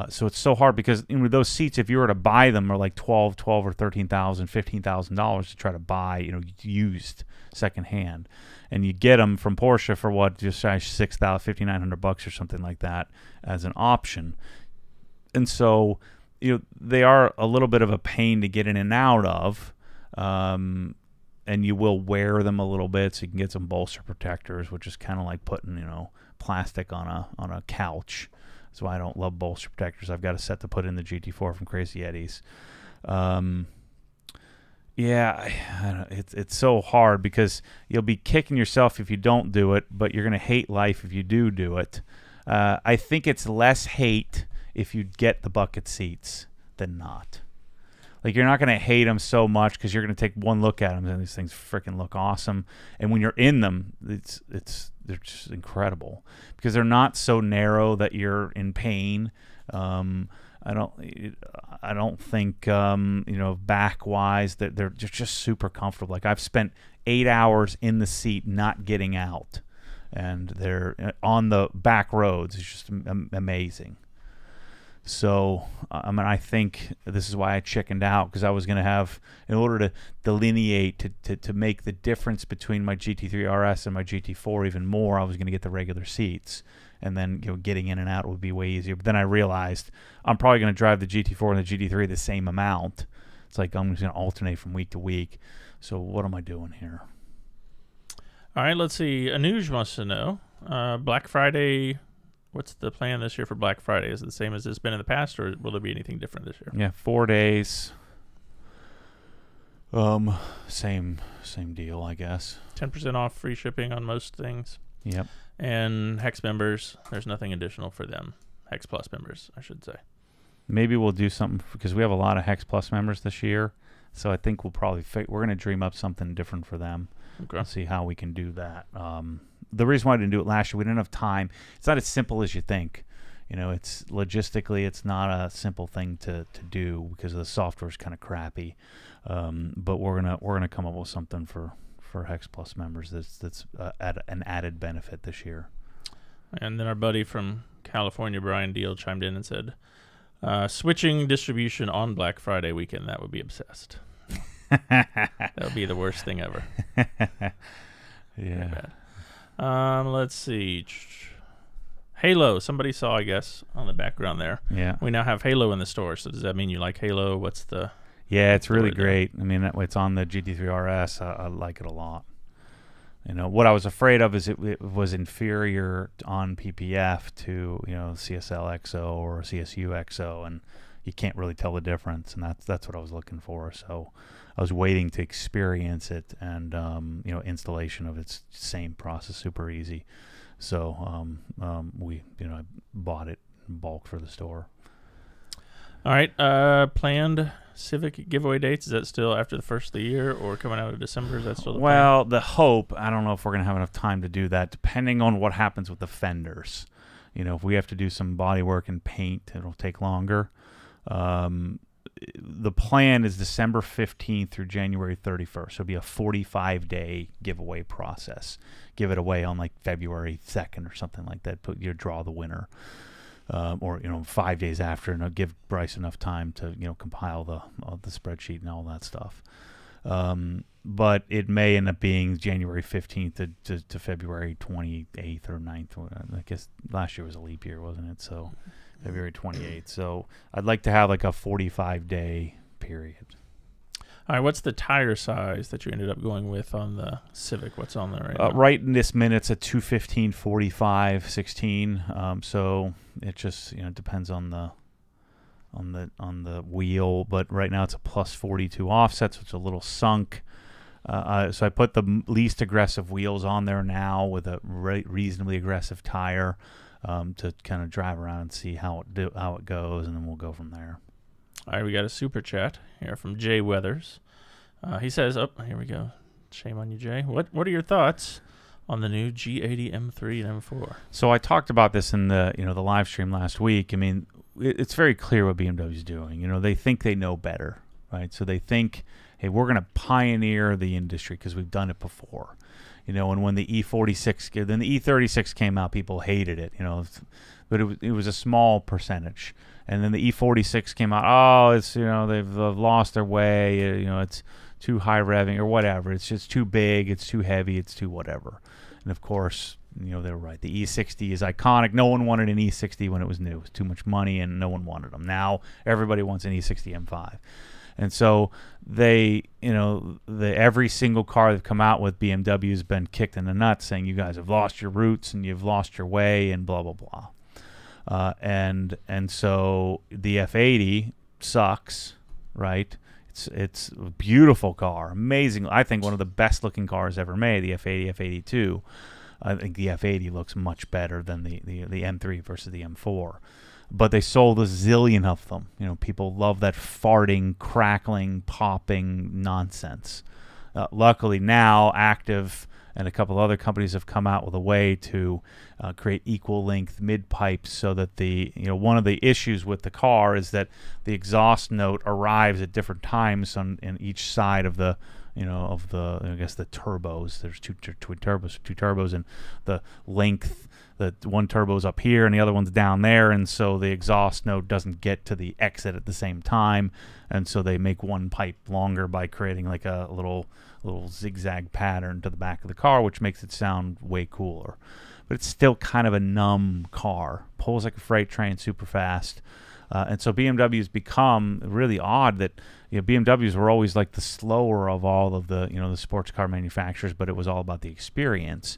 So it's so hard because those seats, if you were to buy them, are like $12 or $13,000, $15,000 to try to buy, used secondhand. And you get them from Porsche for what, just $5,900 or something like that as an option. And so, they are a little bit of a pain to get in and out of. And you will wear them a little bit, so you can get some bolster protectors, which is kind of like putting, plastic on a couch. That's why I don't love bolster protectors. I've got a set to put in the GT4 from Crazy Eddie's. It's so hard because you'll be kicking yourself if you don't do it, but you're going to hate life if you do it. I think it's less hate if you get the bucket seats than not. Like, you're not going to hate them so much because you're going to take one look at them and these things freaking look awesome. And when you're in them, they're just incredible because they're not so narrow that you're in pain. I don't think back wise that they're just super comfortable. Like, I've spent 8 hours in the seat not getting out, and they're on the back roads. It's just amazing. So, I think this is why I chickened out, because I was going to have, in order to delineate, to make the difference between my GT3 RS and my GT4 even more, I was going to get the regular seats. And then getting in and out would be way easier. But then I realized I'm probably going to drive the GT4 and the GT3 the same amount. It's like I'm just going to alternate from week to week. So what am I doing here? All right, let's see. Anuj wants to know, Black Friday What's the plan this year for Black Friday? Is it the same as it's been in the past, or will there be anything different this year? Yeah, 4 days. Same deal, I guess. 10% off, free shipping on most things. Yep. And Hex members, there's nothing additional for them. Hex Plus members, I should say. Maybe we'll do something because we have a lot of Hex Plus members this year. So I think we'll probably we're going to dream up something different for them. Okay. We'll see how we can do that. The reason why I didn't do it last year, we didn't have time. It's not as simple as you think. It's logistically, it's not a simple thing to do because the software is kind of crappy. But we're gonna come up with something for Hex Plus members that's an added benefit this year. And then our buddy from California, Brian Deal, chimed in and said, switching distribution on Black Friday weekend, that would be obsessed. That would be the worst thing ever. Yeah. Let's see. Halo. Somebody saw, I guess, on the background there. Yeah. We now have Halo in the store. So does that mean you like Halo? What's the... Yeah, it's really great. I mean, it's on the GT3 RS. I like it a lot. What I was afraid of is it was inferior on PPF to, CSL XO or CSU XO, and you can't really tell the difference, and that's what I was looking for. So I was waiting to experience it, and installation of its same process, super easy. So I bought it in bulk for the store. All right, planned Civic giveaway dates, is that still after the first of the year or coming out of December? Is that still the plan? The hope, I don't know if we're going to have enough time to do that, depending on what happens with the fenders. If we have to do some body work and paint, it'll take longer. The plan is December 15th through January 31st. So it'll be a 45-day giveaway process. Give it away on like February 2nd or something like that. Draw the winner. Or 5 days after, and I'll give Bryce enough time to compile the spreadsheet and all that stuff. But it may end up being January 15th to February 28th or 9th. I guess last year was a leap year, wasn't it? So February 28th. So I'd like to have like a 45-day period. All right, what's the tire size that you ended up going with on the Civic? What's on there right now? Right in this minute, it's a 215 45 16. So it just depends on the wheel, but right now it's a plus 42 offset, so it's a little sunk. So I put the least aggressive wheels on there now with a reasonably aggressive tire to kind of drive around and see how it goes, and then we'll go from there. All right, we got a super chat here from Jay Weathers. He says, here we go. Shame on you, Jay. What are your thoughts on the new G80 M3 and M4? So I talked about this in the the live stream last week. I mean, it's very clear what BMW's doing. They think they know better, right? So they think, hey, we're going to pioneer the industry because we've done it before. And when the E46, then the E36 came out, people hated it, but it was a small percentage. And then the E46 came out. Oh, it's they've lost their way. It's too high revving or whatever. It's just too big. It's too heavy. It's too whatever. And of course, they were right. The E60 is iconic. No one wanted an E60 when it was new. It was too much money, and no one wanted them. Now everybody wants an E60 M5. And so every single car they've come out with, BMW has been kicked in the nuts, saying you guys have lost your roots and you've lost your way and blah blah blah. And so the F80 sucks, right? It's a beautiful car, amazing. I think one of the best looking cars ever made. The F80, F82. I think the F80 looks much better than the M3 versus the M4. But they sold a zillion of them. People love that farting, crackling, popping nonsense. Luckily now, Active and a couple other companies have come out with a way to create equal length mid pipes, so that one of the issues with the car is that the exhaust note arrives at different times in each side of the I guess the turbos. There's two turbos, and the length. The one turbo's up here and the other one's down there, and so the exhaust note doesn't get to the exit at the same time, and so they make one pipe longer by creating like a little zigzag pattern to the back of the car, which makes it sound way cooler. But it's still kind of a numb car. Pulls like a freight train, super fast. And so BMW's become really odd that BMWs were always like the slower of all of the the sports car manufacturers, but it was all about the experience.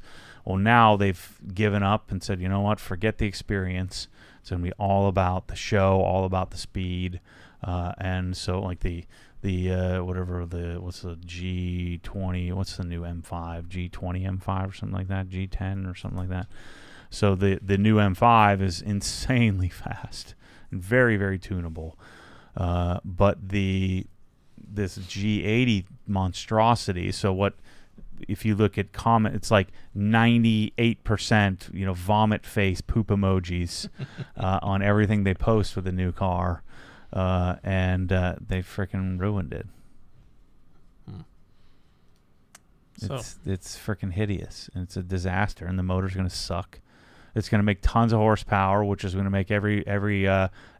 Well, now they've given up and said, you know what, forget the experience. It's going to be all about the show, all about the speed. And so like the what's the G20, what's the new M5, G20 M5 or something like that, G10 or something like that. So the new M5 is insanely fast and very, very tunable. But this G80 monstrosity, so what, if you look at comment, it's like 98%, vomit face poop emojis on everything they post with the new car. And they freaking ruined it. It's freaking hideous, and it's a disaster, and the motor's going to suck. It's going to make tons of horsepower, which is going to make every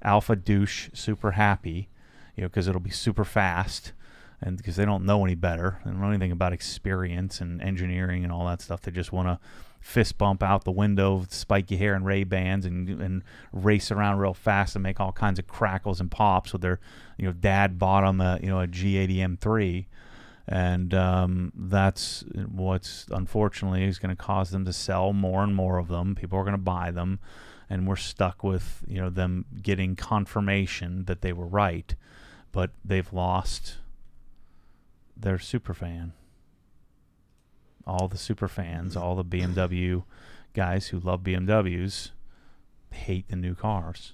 alpha douche super happy, because it'll be super fast, and because they don't know any better. They don't know anything about experience and engineering and all that stuff. They just want to fist bump out the window with spiky hair and Ray-Bans and race around real fast and make all kinds of crackles and pops with their, dad bought them a G80 M3. And that's what's unfortunately is going to cause them to sell more and more of them. People are going to buy them, and we're stuck with them getting confirmation that they were right, but they've lost their super fan. All the super fans, all the BMW guys who love BMWs hate the new cars.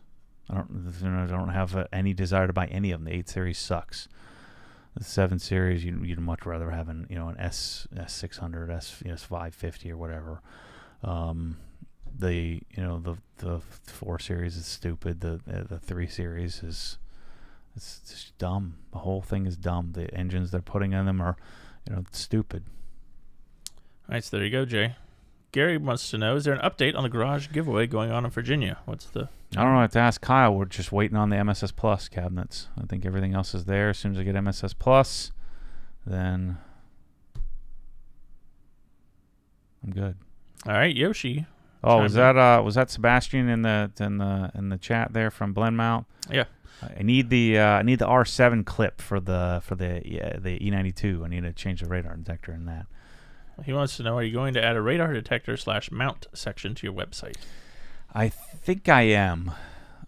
I don't have any desire to buy any of them. The 8 Series sucks. The 7 Series, you'd much rather have an S600, S550 or whatever. The 4 Series is stupid. The 3 Series is it's just dumb. The whole thing is dumb. The engines they're putting in them are stupid. All right, so there you go, Jay. Gary wants to know, is there an update on the garage giveaway going on in Virginia? What's the... I don't know. I have to ask Kyle. We're just waiting on the MSS Plus cabinets. I think everything else is there. As soon as I get MSS Plus, then I'm good. All right, Yoshi. Oh, was that Sebastian in the chat there from Blend Mount? Yeah. I need the R7 clip for the E92. I need to change the radar detector in that. He wants to know, are you going to add a radar detector /mount section to your website? I think I am.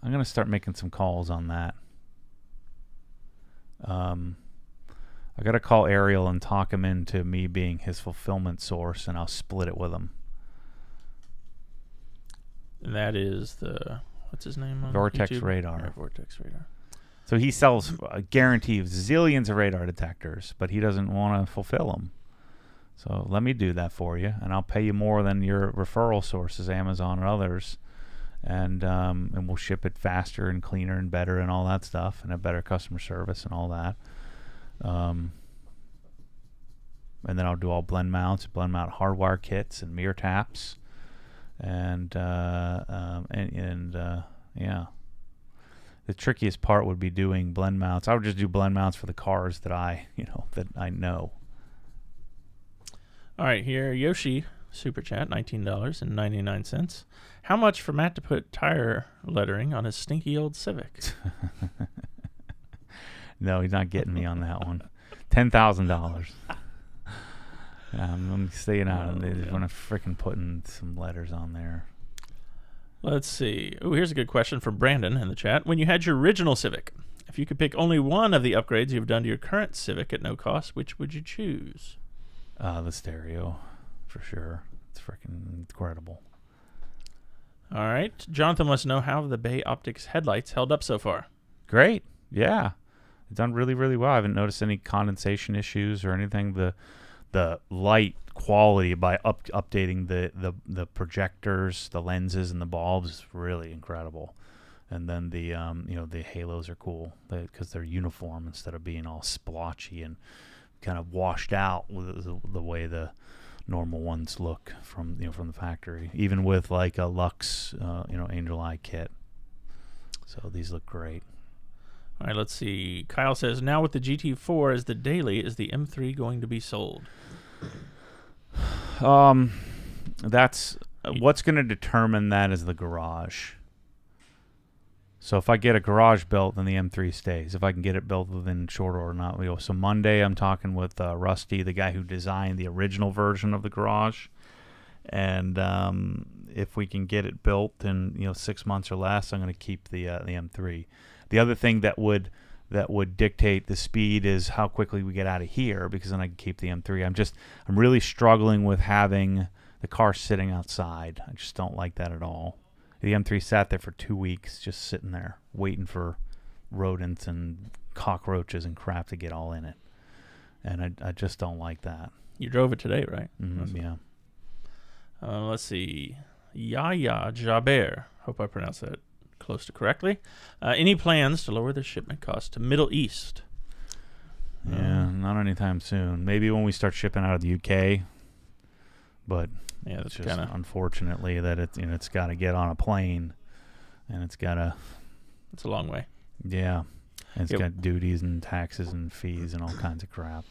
I'm going to start making some calls on that. I got to call Ariel and talk him into me being his fulfillment source, and I'll split it with him. And that is the, what's his name on Vortex YouTube? Radar. Yeah, Vortex Radar. So he sells a guarantee of zillions of radar detectors, but he doesn't want to fulfill them. So let me do that for you, and I'll pay you more than your referral sources, Amazon and others, and we'll ship it faster and cleaner and better and all that stuff, and a better customer service and all that. And then I'll do all blend mount hardwire kits and mirror taps, and yeah. The trickiest part would be doing blend mounts. I would just do blend mounts for the cars that I know. All right, here, Yoshi, Super Chat, $19.99. How much for Matt to put tire lettering on his stinky old Civic? No, he's not getting me on that one. $10,000. I'm staying out of it. When I'm freaking putting some letters on there. Let's see. Oh, here's a good question from Brandon in the chat. When you had your original Civic, if you could pick only one of the upgrades you've done to your current Civic at no cost, which would you choose? The stereo, for sure. It's freaking incredible. All right. Jonathan wants to know how the Bay Optics headlights held up so far. Great. Yeah. It's done really, really well. I haven't noticed any condensation issues or anything. The light quality by updating the projectors, the lenses, and the bulbs is really incredible. And then the halos are cool because they're uniform instead of being all splotchy and kind of washed out with the way the normal ones look from the factory, even with like a Lux Angel Eye kit. So these look great. All right, let's see. Kyle says, now with the GT4 as the daily, is the M3 going to be sold? That's what's going to determine that is the garage. So if I get a garage built, then the M3 stays. If I can get it built within short order, not. So Monday, I'm talking with Rusty, the guy who designed the original version of the garage, And if we can get it built in 6 months or less, I'm going to keep the M3. The other thing that would dictate the speed is how quickly we get out of here, because then I can keep the M3. I'm really struggling with having the car sitting outside. I just don't like that at all. The M3 sat there for 2 weeks, just sitting there waiting for rodents and cockroaches and crap to get all in it, and I just don't like that. You drove it today, right? Yeah. Let's see. Yaya Jaber. Hope I pronounced that close to correctly. Any plans to lower the shipment cost to Middle East? Yeah, not anytime soon. Maybe when we start shipping out of the UK. But yeah, that's just kind of unfortunately that it's got to get on a plane, and it's got to. It's a long way. Yeah, and it's got duties and taxes and fees and all kinds of crap.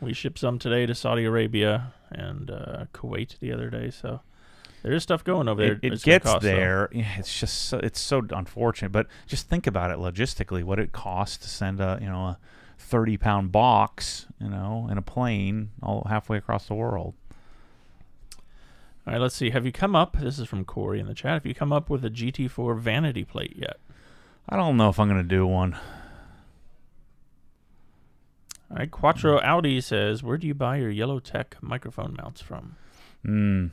We shipped some today to Saudi Arabia and Kuwait the other day, so there is stuff going over there. It gets there. Yeah, it's just it's so unfortunate. But just think about it logistically, what it costs to send a 30-pound box in a plane all halfway across the world. All right, let's see. Have you come up? This is from Corey in the chat. Have you come up with a GT4 vanity plate yet? I don't know if I'm going to do one. All right, Quattro Audi says, where do you buy your Yellowtech microphone mounts from? Mika?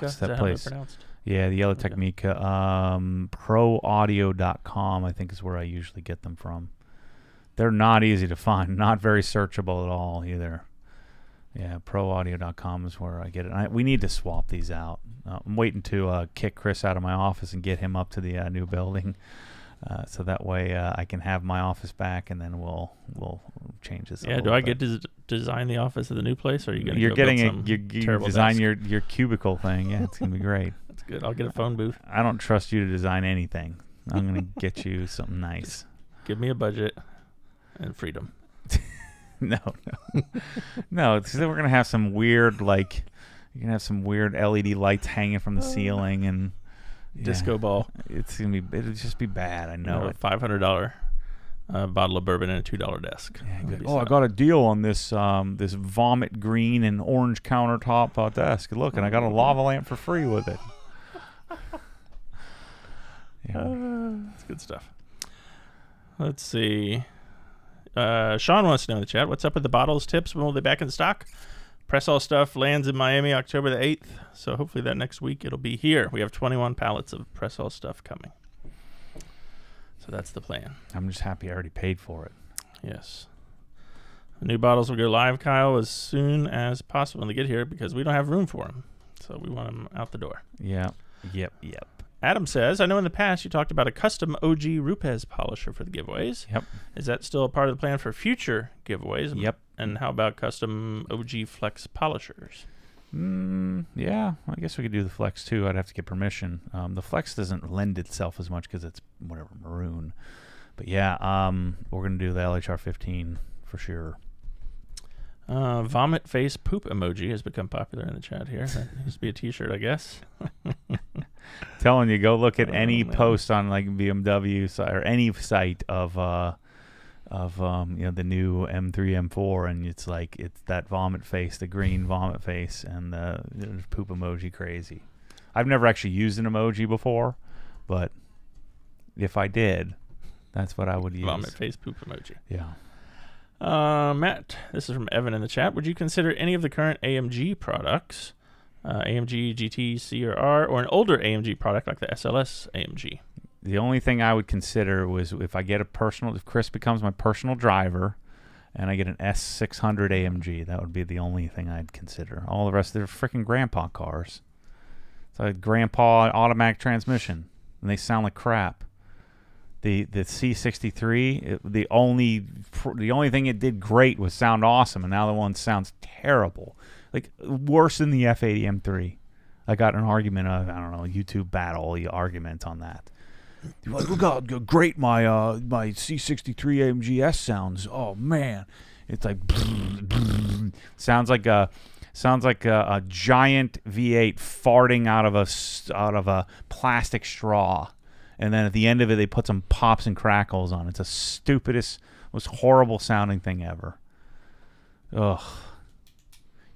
What's that place? Yeah, the Yellowtech Mika. ProAudio.com, I think, is where I usually get them from. They're not easy to find. Not very searchable at all either. Yeah, ProAudio.com is where I get it. We need to swap these out. I'm waiting to kick Chris out of my office and get him up to the new building. So that way I can have my office back, and then we'll change this. Yeah, do I get to design the office of the new place, or are you going to? You're getting you design your cubicle thing. Yeah, it's gonna be great. That's good. I'll get a phone booth. I don't trust you to design anything. I'm gonna get you something nice. Just give me a budget and freedom. No. It's, we're gonna have some weird you're gonna have some weird LED lights hanging from the ceiling and. Disco ball. It'll just be bad. I know it. $500 bottle of bourbon and a $2 desk. Yeah, I got a deal on this this vomit green and orange countertop desk. Look, and I got a lava lamp for free with it. Yeah, that's good stuff. Let's see. Sean wants to know in the chat, what's up with the bottles tips? When will they be back in stock? Press All stuff lands in Miami October the 8th, so hopefully that next week it'll be here. We have 21 pallets of Press All stuff coming. So that's the plan. I'm just happy I already paid for it. Yes. The new bottles will go live, Kyle, as soon as possible when they get here, because we don't have room for them. So we want them out the door. Yeah. Yep. Adam says, I know in the past you talked about a custom OG Rupes polisher for the giveaways. Yep. Is that still a part of the plan for future giveaways? Yep. And how about custom OG Flex polishers? Yeah, I guess we could do the Flex too. I'd have to get permission. The Flex doesn't lend itself as much because it's maroon. But yeah, we're going to do the LHR 15 for sure. Vomit face poop emoji has become popular in the chat here. That used to be a t-shirt, I guess. Telling you, go look at any post on like BMW or any site of the new M3 M4, and it's that vomit face, the green vomit face, and the poop emoji crazy. I've never actually used an emoji before, but if I did, that's what I would use. Vomit face poop emoji. Yeah. Matt, this is from Evan in the chat. Would you consider any of the current AMG products, AMG GT, C, or R, or an older AMG product like the SLS AMG? The only thing I would consider was if Chris becomes my personal driver, and I get an S600 AMG, that would be the only thing I'd consider. All the rest, they're freaking grandpa cars. It's like grandpa automatic transmission, and they sound like crap. The C63, the only thing it did great was sound awesome, and now the one sounds terrible, like worse than the F80 M3. I got an argument of YouTube battle argument on that. Like, look how great my C63 AMG S sounds. Oh man, it's like sounds like a giant V8 farting out of a plastic straw. And then at the end of it, they put some pops and crackles on. It's the stupidest, most horrible sounding thing ever. Ugh.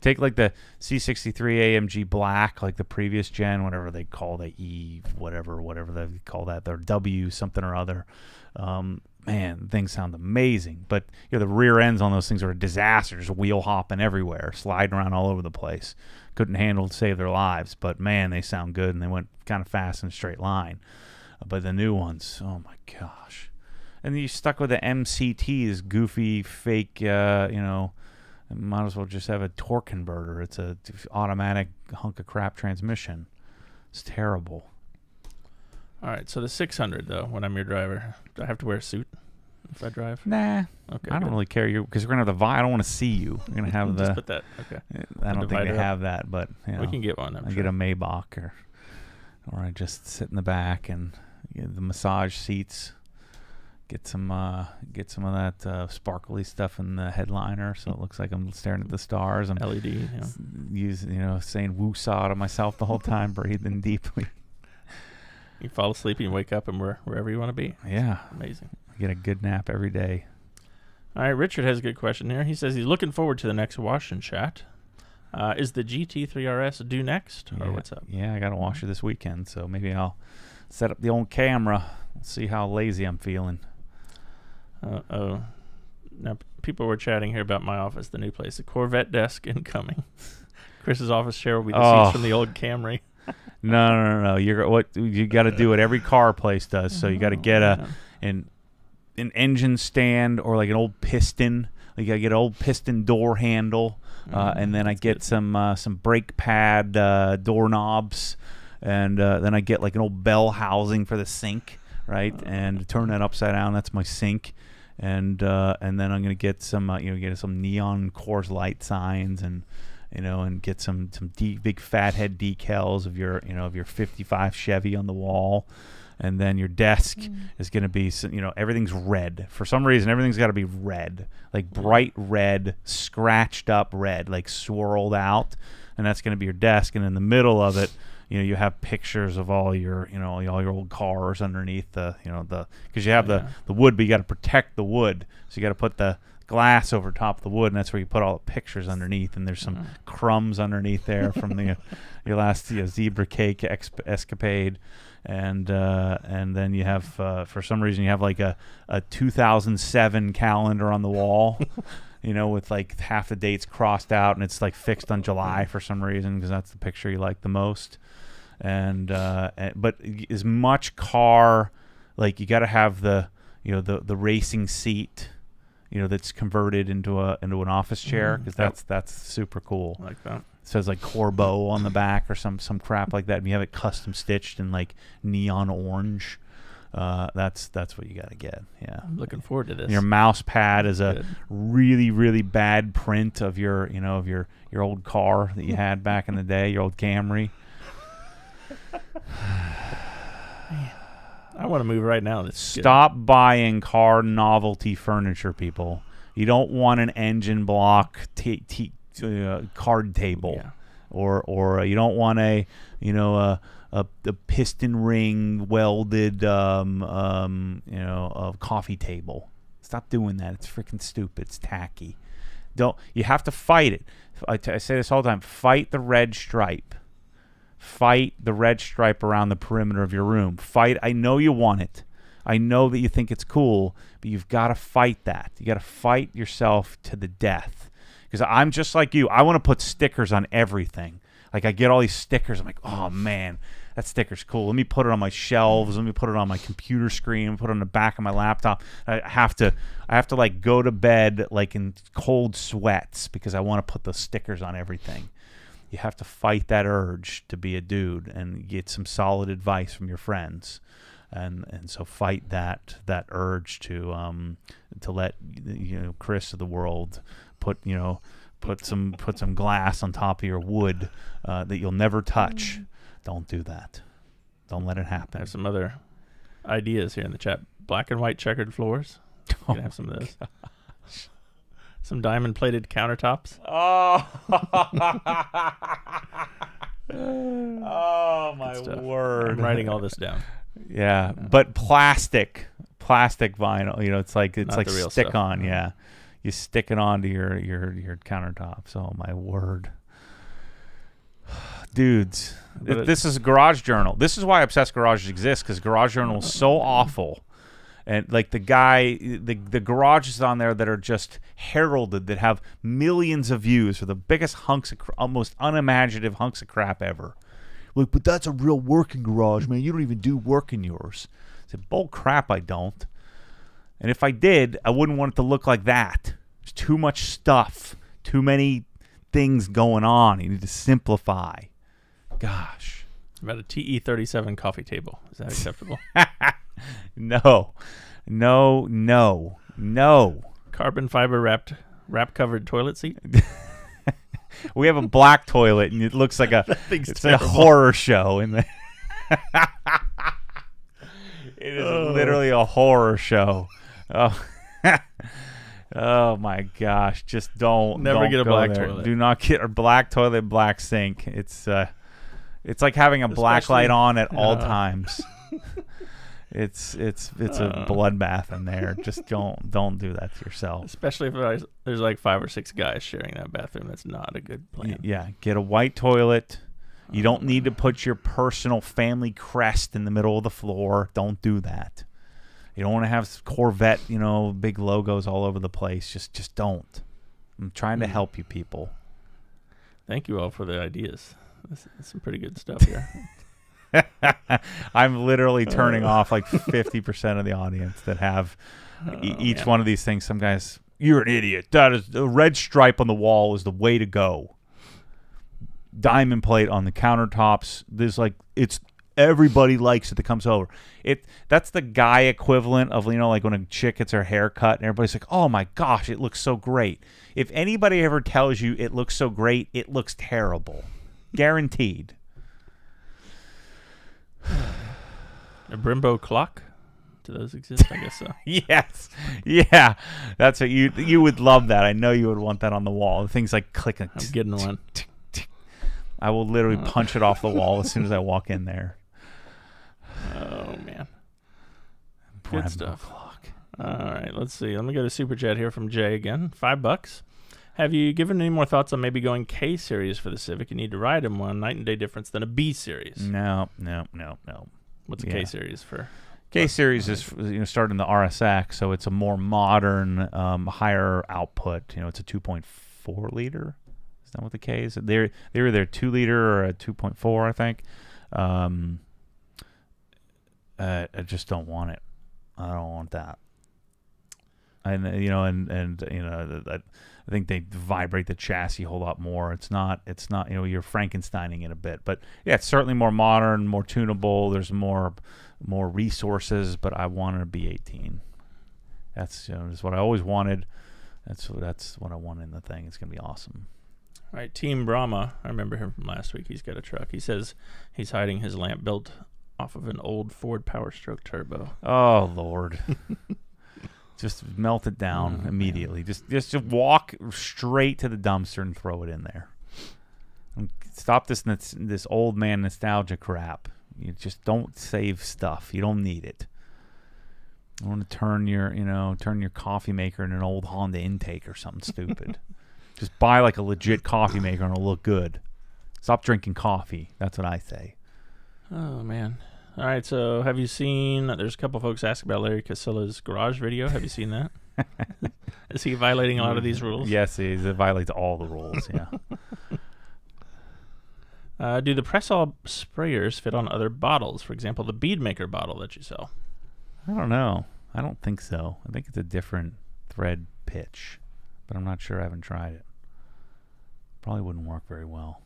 Take like the C63 AMG Black, like the previous gen, whatever they call the E, whatever they call that, their W something or other. Man, things sound amazing. But the rear ends on those things are a disaster, just wheel hopping everywhere, sliding around all over the place. Couldn't handle to save their lives. But man, they sound good, and they went kind of fast in a straight line. But the new ones, oh my gosh. And you stuck with the MCT's goofy, fake, might as well just have a torque converter. It's a automatic hunk of crap transmission. It's terrible. All right, so the 600 though, when I'm your driver, do I have to wear a suit if I drive? Nah. Okay. I don't really care because we're gonna have the I don't want to see you. We're gonna have just the. put that. Okay. I don't think they have that, but we can get one. I get a Maybach or I just sit in the back and the massage seats. Get some of that sparkly stuff in the headliner, so it looks like I'm staring at the stars. I'm LED, saying woosah to myself the whole time, breathing deeply. You fall asleep and you wake up and wherever you want to be. Yeah, amazing. I get a good nap every day. All right, Richard has a good question here. He says he's looking forward to the next wash and chat. Is the GT3 RS due next, or what's up? Yeah, I got to wash it this weekend, so maybe I'll set up the old camera. See how lazy I'm feeling. Now people were chatting here about my office, the new place, the Corvette desk incoming. Chris's office chair will be the seats from the old Camry. No. You got to do what every car place does. So you got to get an engine stand or like an old piston. You got to get an old piston door handle, and then I get some brake pad doorknobs, and then I get like an old bell housing for the sink, right? And turn that upside down. That's my sink. And then I'm gonna get some get some neon Coors Light signs and get some big fat head decals of your 55 Chevy on the wall, and then your desk is gonna be everything's red for some reason. Everything's got to be red, like bright red, scratched up red, like swirled out, and that's gonna be your desk. And in the middle of it, you have pictures of all your all your old cars underneath the because you have the wood, but you got to protect the wood, so you got to put the glass over top of the wood, and that's where you put all the pictures underneath. And there's some crumbs underneath there from your last zebra cake escapade, and then you have for some reason you have like a 2007 calendar on the wall. With like half the dates crossed out, and it's like fixed on July for some reason because that's the picture you like the most. But as much car, like you got to have the racing seat, that's converted into an office chair, because that's super cool. I like that. It says like Corbeau on the back or some crap like that, and you have it custom stitched in like neon orange. That's what you got to get. Yeah, I'm looking forward to this. Your mouse pad is a really, really bad print of your old car that you had back in the day, your old Camry. I want to move right now. Stop buying car novelty furniture, people. You don't want an engine block card table, or you don't want a piston ring welded a coffee table. Stop doing that. It's freaking stupid. It's tacky. You have to fight it. I say this all the time. Fight the red stripe. Fight the red stripe around the perimeter of your room. I know you want it. I know that you think it's cool, but you've got to fight that. You got to fight yourself to the death. Because I'm just like you. I want to put stickers on everything. Like I get all these stickers. I'm like, oh man, that sticker's cool. Let me put it on my shelves. Let me put it on my computer screen. Put it on the back of my laptop. I have to like go to bed like in cold sweats because I want to put those stickers on everything. You have to fight that urge to be a dude and get some solid advice from your friends, and so fight that urge to let Chris of the world put some glass on top of your wood that you'll never touch. Don't do that. Don't let it happen. I have some other ideas here in the chat. Black and white checkered floors. You can have some of those. Gosh. Some diamond-plated countertops. Oh, oh my word! I'm writing all this down. Yeah, but plastic vinyl. It's like Not the real stick stuff. on. Yeah, you stick it onto your countertops. Oh my word. Dudes, this is Garage Journal. This is why Obsessed Garages exists, because Garage Journal is so awful. And like the garages on there that are just heralded, that have millions of views, are the biggest hunks of most unimaginative hunks of crap ever. Like, but that's a real working garage, man. You don't even do work in yours. I said, bull crap, I don't. And if I did, I wouldn't want it to look like that. There's too much stuff, too many things going on. You need to simplify. Gosh. About a TE37 coffee table. Is that acceptable? No. Carbon fiber wrap covered toilet seat. We have a black toilet, and it looks like it's a horror show in there. It is literally a horror show. Oh. Oh my gosh! Just don't get a black there. toilet. Do not get a black toilet, black sink. It's like having a black light on at all times. It's a bloodbath in there. Just don't do that to yourself. Especially if there's like 5 or 6 guys sharing that bathroom. That's not a good plan. Yeah, get a white toilet. You don't need to put your personal family crest in the middle of the floor. Don't do that. You don't want to have Corvette, big logos all over the place. Just don't. I'm trying to help you people. Thank you all for the ideas. That's some pretty good stuff here. I'm literally turning off like 50% of the audience that have each one of these things. Some guys, you're an idiot. That is, the red stripe on the wall is the way to go. Diamond plate on the countertops. There's like, everybody likes it that comes over. That's the guy equivalent of, like when a chick gets her hair cut and everybody's like, oh my gosh, it looks so great. If anybody ever tells you it looks so great, it looks terrible. Guaranteed. A Brembo clock? Do those exist? I guess so. Yes. Yeah. That's what you would love that. I know you would want that on the wall. The thing's like clicking. I'm getting one. I will literally punch it off the wall as soon as I walk in there. Oh, man. Brembo Good stuff. Clock. All right, let's see. Let me go to Super Chat here from Jay again. $5. Have you given any more thoughts on maybe going K series for the Civic? You need to ride them one night and day difference than a B series. No. What's a K series for? K series is starting the RSX, so it's a more modern, higher output. It's a 2.4 liter. Is that what the K is? They're either 2 liter or a 2.4, I think. I just don't want it. I don't want that. I think they vibrate the chassis a whole lot more. It's not you're Frankensteining it a bit, but yeah, it's certainly more modern, more tunable. There's more resources, but I wanted a B18. That's just what I always wanted. That's what I want in the thing. It's gonna be awesome. All right, Team Brahma. I remember him from last week. He's got a truck. He says he's hiding his lamp built off of an old Ford Power Stroke turbo. Oh Lord. Just melt it down immediately. Man. Just walk straight to the dumpster and throw it in there. And stop this old man nostalgia crap. You just don't save stuff. You don't need it. You want to turn your coffee maker in an old Honda intake or something stupid. Just buy like a legit coffee maker and it'll look good. Stop drinking coffee. That's what I say. Oh man. All right, so have you seen, there's a couple folks asking about Larry Casilla's garage video. Have you seen that? Is he violating a lot of these rules? Yes, he violates all the rules, yeah. Do the press-all sprayers fit on other bottles? For example, the Beadmaker bottle that you sell. I don't know. I don't think so. I think it's a different thread pitch, but I'm not sure. I haven't tried it. Probably wouldn't work very well.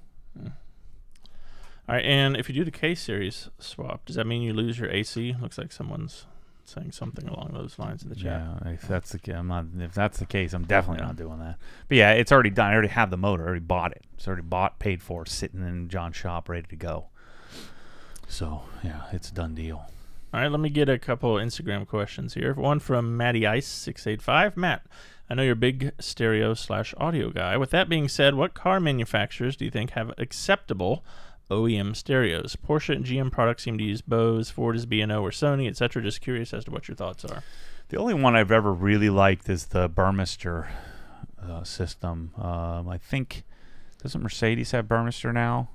All right, and if you do the K-Series swap, does that mean you lose your AC? Looks like someone's saying something along those lines in the chat. Yeah, if that's the case, I'm definitely not doing that. But yeah, it's already done. I already have the motor. I already bought it. It's already paid for, sitting in John's shop, ready to go. So yeah, it's a done deal. All right, let me get a couple Instagram questions here. One from Matty Ice 685. Matt, I know you're a big stereo/audio guy. With that being said, what car manufacturers do you think have acceptable OEM stereos? Porsche and GM products seem to use Bose. Ford is B&O or Sony, etc. Just curious as to what your thoughts are. The only one I've ever really liked is the Burmester system. I think doesn't Mercedes have Burmester now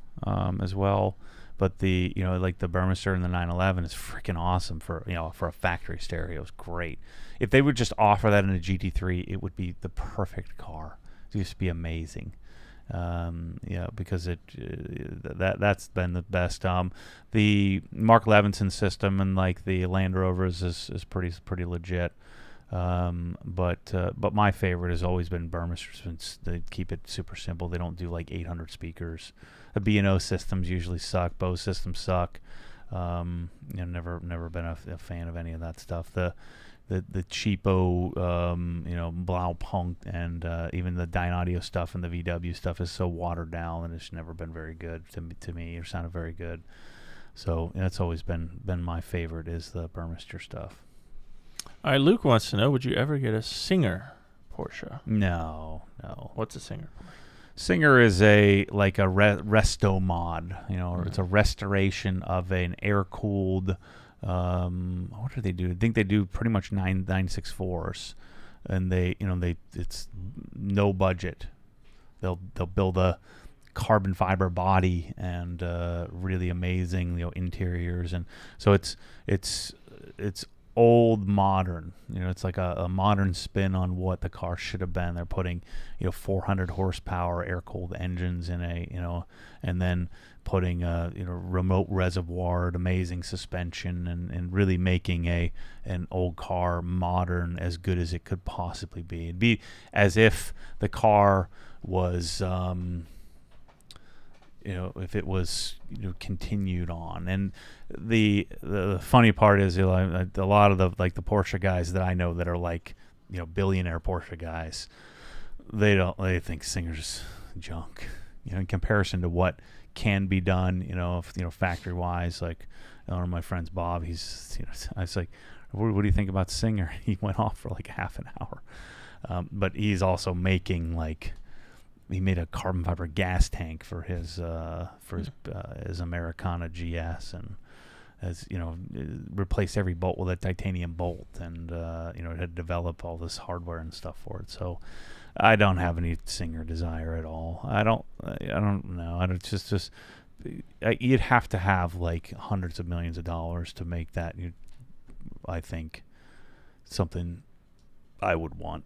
as well? But the like the Burmester and the 911 is freaking awesome for for a factory stereo. It's great. If they would just offer that in a GT3, it would be the perfect car. It used to be amazing. Because that's been the best. The Mark Levinson system and like the Land Rovers is pretty legit. But my favorite has always been Burmester, since they keep it super simple. They don't do like 800 speakers. The B&O systems usually suck. Bose systems suck. Never been a fan of any of that stuff. The cheapo, Blaupunk and even the Dyne Audio stuff and the VW stuff is so watered down, and it's never been very good to me. It sounded very good. So that's always been my favorite, is the Burmester stuff. All right, Luke wants to know, would you ever get a Singer Porsche? No. What's a Singer? Singer is a resto mod, or it's a restoration of an air-cooled. What do they do? I think they do pretty much 964s, and it's no budget. They'll build a carbon fiber body and really amazing interiors, and so it's old modern. It's like a modern spin on what the car should have been. They're putting 400 horsepower air cooled engines in and then putting remote reservoir, amazing suspension, and really making an old car modern, as good as it could possibly be. It'd be as if the car was if it was continued on. And the funny part is, a lot of the Porsche guys that I know that are billionaire Porsche guys, they think Singer's junk, in comparison to what can be done, factory wise. Like one of my friends, Bob, I was like, what do you think about Singer? He went off for like half an hour, but he's also making he made a carbon fiber gas tank for his Americana GS, and has replaced every bolt with a titanium bolt, and it had developed all this hardware and stuff for it. So I don't have any Singer desire at all. I don't know. I don't just you'd have to have hundreds of millions of dollars to make that. I think something I would want.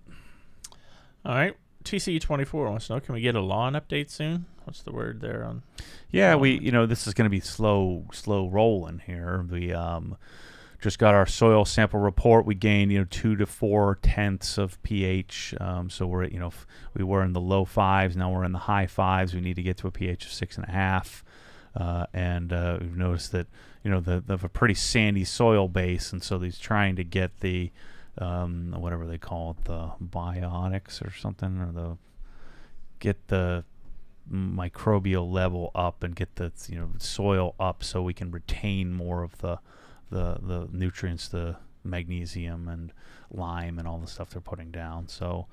All right. TC24 wants to know, can we get a lawn update soon? What's the word there on? Yeah, this is going to be slow rolling here. We just got our soil sample report. We gained 2 to 4 tenths of pH. So we're at we were in the low 5s. Now we're in the high 5s. We need to get to a pH of 6.5. And we've noticed that they have a pretty sandy soil base, and so he's trying to get the whatever they call it, the biotics or something, or get the microbial level up and get the soil up, so we can retain more of the nutrients, the magnesium and lime and all the stuff they're putting down. So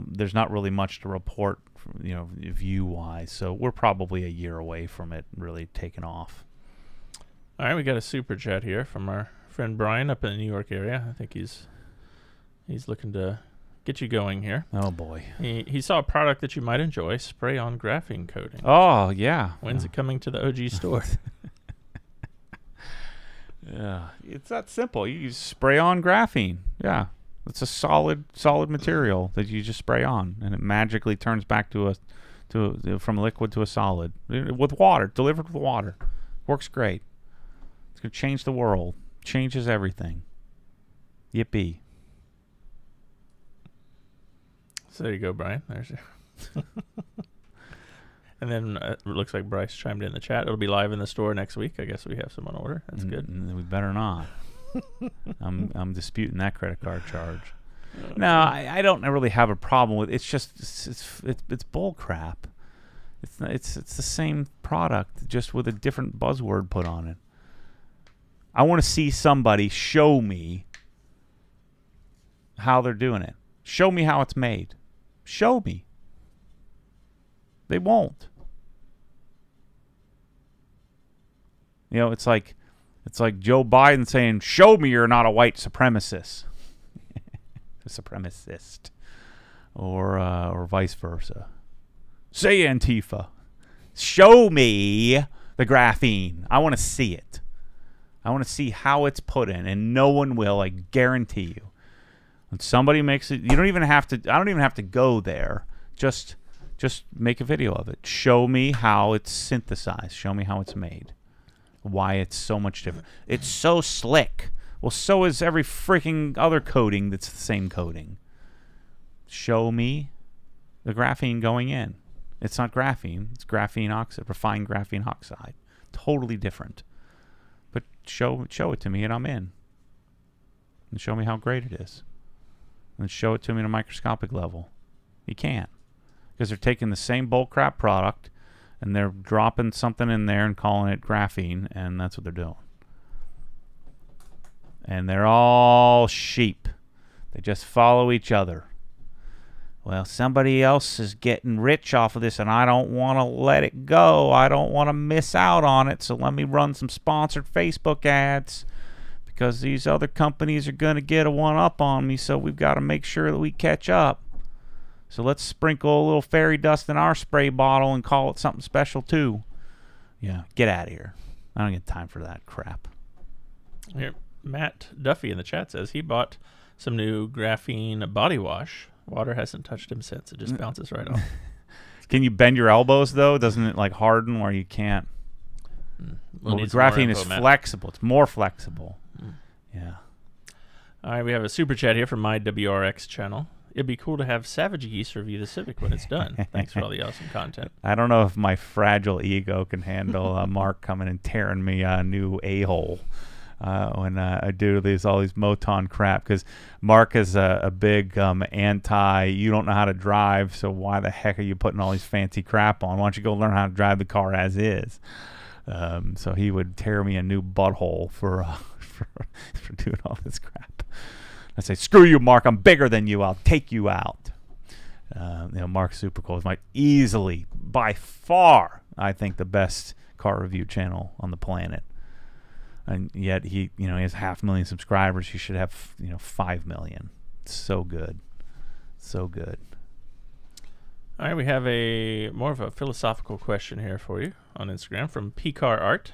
there's not really much to report, view wise. So we're probably a year away from it really taking off. All right, we got a super chat here from our friend Brian up in the New York area. I think he's looking to get you going here. Oh boy. He saw a product that you might enjoy, spray on graphene coating. Oh yeah. When's it coming to the OG store? Yeah, it's that simple. You spray on graphene. Yeah, it's a solid material that you just spray on, and it magically turns back from liquid to a solid with water, delivered with water. Works great. It's gonna change the world. Changes everything. Yippee. So there you go, Brian. There's your And then it looks like Bryce chimed in the chat. It'll be live in the store next week. I guess we have some on order. That's good. We better not. I'm disputing that credit card charge. No, I don't really have a problem with it. It's just it's bull crap. It's the same product, just with a different buzzword put on it. I want to see somebody show me how they're doing it. Show me how it's made. Show me. They won't. It's like Joe Biden saying, "Show me you're not a white supremacist." A supremacist. or vice versa. Say Antifa. Show me the graphene. I want to see it. I want to see how it's put in, and no one will, I guarantee you. When somebody makes it, you don't even have to, I don't even have to go there. Just make a video of it. Show me how it's synthesized. Show me how it's made. Why it's so much different. It's so slick. Well, so is every freaking other coating that's the same coating. Show me the graphene going in. It's not graphene. It's graphene oxide, refined graphene oxide. Totally different. But show it to me and I'm in. And show me how great it is. And show it to me at a microscopic level. You can't. Because they're taking the same bullcrap product and they're dropping something in there and calling it graphene, and that's what they're doing. And they're all sheep. They just follow each other. Well, somebody else is getting rich off of this, and I don't want to let it go. I don't want to miss out on it, so let me run some sponsored Facebook ads because these other companies are going to get a one-up on me, so we've got to make sure that we catch up. So let's sprinkle a little fairy dust in our spray bottle and call it something special, too. Yeah, get out of here. I don't get time for that crap. Here, Matt Duffy in the chat says he bought some new graphene body wash. Water hasn't touched him since. It just bounces right off. Can you bend your elbows, though? Doesn't it, like, harden where you can't? Well, graphene is flexible. It's more flexible. Yeah. All right, we have a super chat here from my WRX channel. It'd be cool to have Savage Geese review the Civic when it's done. Thanks for all the awesome content. I don't know if my fragile ego can handle Mark coming and tearing me a new a-hole. When I do all these Moton crap, because Mark is a big anti, you don't know how to drive, so why the heck are you putting all these fancy crap on? Why don't you go learn how to drive the car as is? So he would tear me a new butthole for doing all this crap. I say, screw you, Mark, I'm bigger than you, I'll take you out. Mark's super cool. He's easily, by far, I think, the best car review channel on the planet. And yet he has 500,000 subscribers. He should have 5 million. So good, so good. All right, we have more of a philosophical question here for you on Instagram from PCAR Art.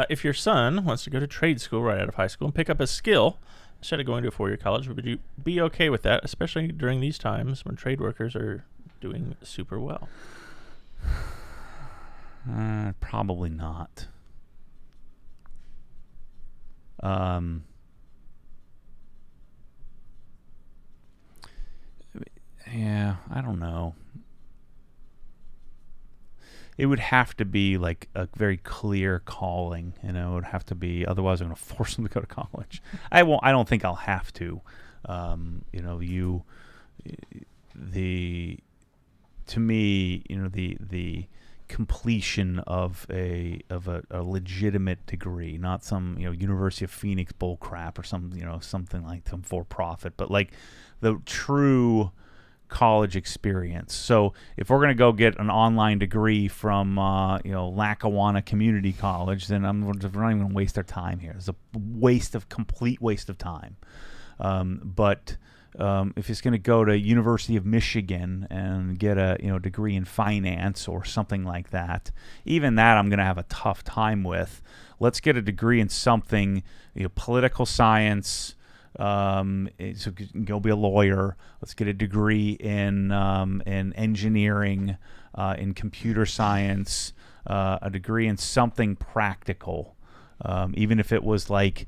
If your son wants to go to trade school right out of high school and pick up a skill instead of going to a 4-year college, would you be okay with that, especially during these times when trade workers are doing super well? Probably not. Yeah, I don't know. It would have to be like a very clear calling, it would have to be, otherwise I'm going to force them to go to college. I don't think I'll have to. To me, the completion of a legitimate degree, not some University of Phoenix bull crap or something like some for profit, but like the true college experience. So if we're going to go get an online degree from Lackawanna Community College, then we're not even going to waste our time here. It's a complete waste of time. But if it's going to go to University of Michigan and get a degree in finance or something like that, even that I'm going to have a tough time with. Let's get a degree in something, political science. So you can go be a lawyer. Let's get a degree in engineering, in computer science, a degree in something practical, even if it was like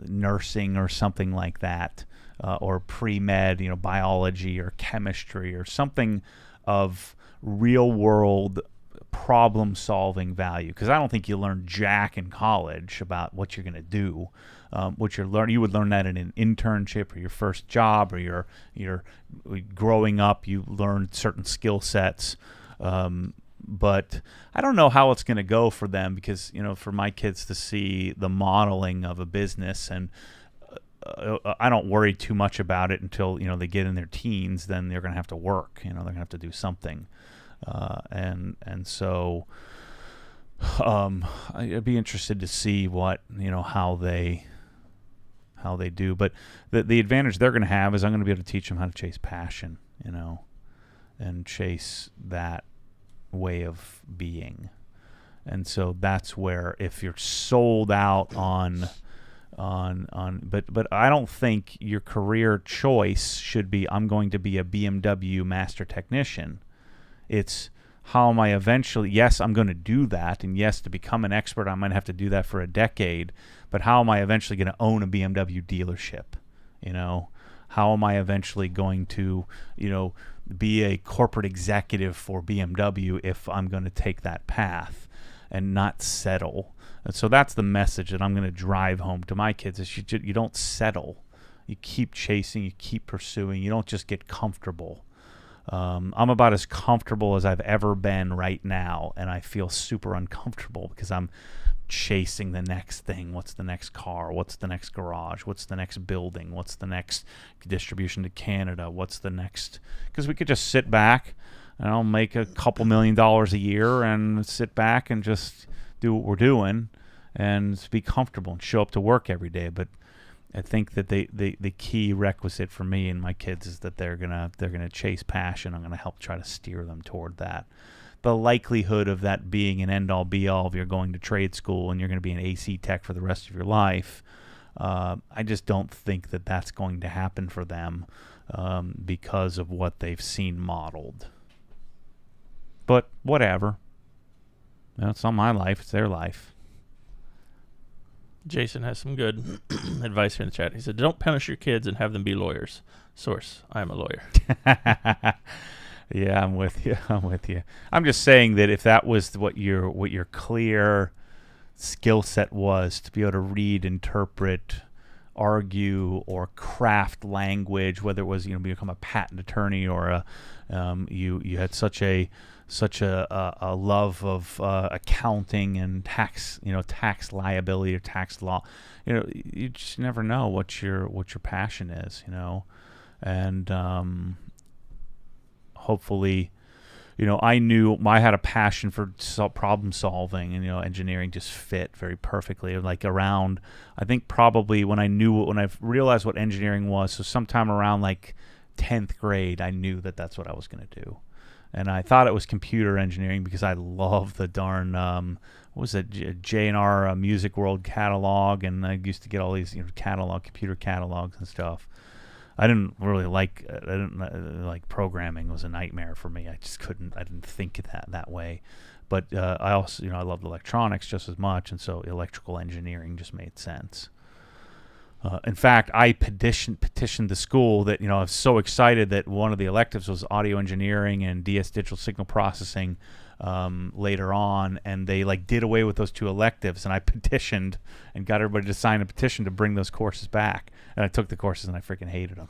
nursing or something like that, or pre-med, biology or chemistry or something of real-world problem-solving value. Because I don't think you learn jack in college about what you're going to do. What you would learn that in an internship or your first job, or you're growing up. You learn certain skill sets. But I don't know how it's going to go for them, because for my kids to see the modeling of a business, and I don't worry too much about it until they get in their teens. Then they're going to have to work. They're going to have to do something, and so I'd be interested to see what how how they do. But the advantage they're going to have is I'm going to be able to teach them how to chase passion, you know, and chase that way of being. And so that's where, if you're sold out on but I don't think your career choice should be, I'm going to be a BMW master technician. It's, how am I eventually, yes, I'm going to do that, and yes, to become an expert I might have to do that for a decade, but how am I eventually going to own a BMW dealership? You know, how am I eventually going to, you know, be a corporate executive for BMW if I'm going to take that path and not settle? And so that's the message that I'm going to drive home to my kids, is you don't settle. You keep chasing, you keep pursuing. You don't just get comfortable. I'm about as comfortable as I've ever been right now, and I feel super uncomfortable because I'm chasing the next thing. What's the next car? What's the next garage? What's the next building? What's the next distribution to Canada? What's the next? Because we could just sit back and I'll make a couple $1 million a year and sit back and just do what we're doing and be comfortable and show up to work every day. But I think that the key requisite for me and my kids is that they're gonna chase passion. I'm gonna help try to steer them toward that. The likelihood of that being an end-all be-all if you're going to trade school and you're going to be an AC tech for the rest of your life, I just don't think that that's going to happen for them because of what they've seen modeled. But whatever. You know, it's not my life, it's their life. Jason has some good advice here in the chat. He said, don't punish your kids and have them be lawyers. Source, I am a lawyer. Yeah, I'm with you. I'm with you. I'm just saying that if that was what your clear skill set was, to be able to read, interpret, argue, or craft language, whether it was, you know, become a patent attorney or a you had such a love of accounting and tax, you know, tax liability or tax law, you know, you just never know what your passion is, you know, and hopefully, you know, I knew I had a passion for problem solving, and, you know, engineering just fit very perfectly. Like around, I think probably when I realized what engineering was, so sometime around like 10th grade, I knew that that's what I was going to do. And I thought it was computer engineering because I love the darn, what was it, J&R Music World catalog, and I used to get all these, you know, computer catalogs and stuff. I didn't really like, programming was a nightmare for me. I just couldn't, I didn't think that way. But I also, you know, I loved electronics just as much, and so electrical engineering just made sense. In fact, I petitioned the school that, you know, I was so excited that one of the electives was audio engineering and DS digital signal processing later on, and they like did away with those two electives, and I petitioned and got everybody to sign a petition to bring those courses back, and I took the courses and I freaking hated them.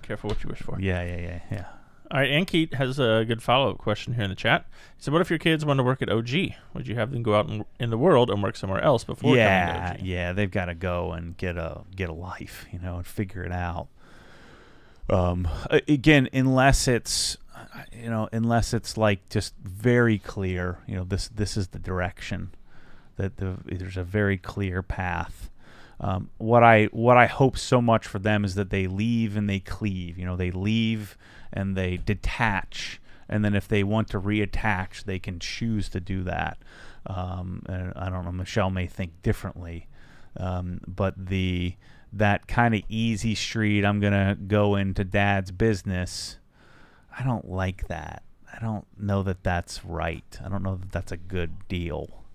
Careful what you wish for. Yeah. All right, Ankit has a good follow-up question here in the chat. He said, what if your kids want to work at OG? Would you have them go out in the world and work somewhere else before coming to OG? Yeah, they've got to go and get a life, you know, and figure it out. Again, unless it's like just very clear, you know, this is the direction, that there's a very clear path. What I hope so much for them is that they leave and they cleave. You know, they leave and they detach, and then if they want to reattach, they can choose to do that. And I don't know, Michelle may think differently, but that kind of easy street, I'm gonna go into dad's business, I don't like that. I don't know that that's right. I don't know that that's a good deal.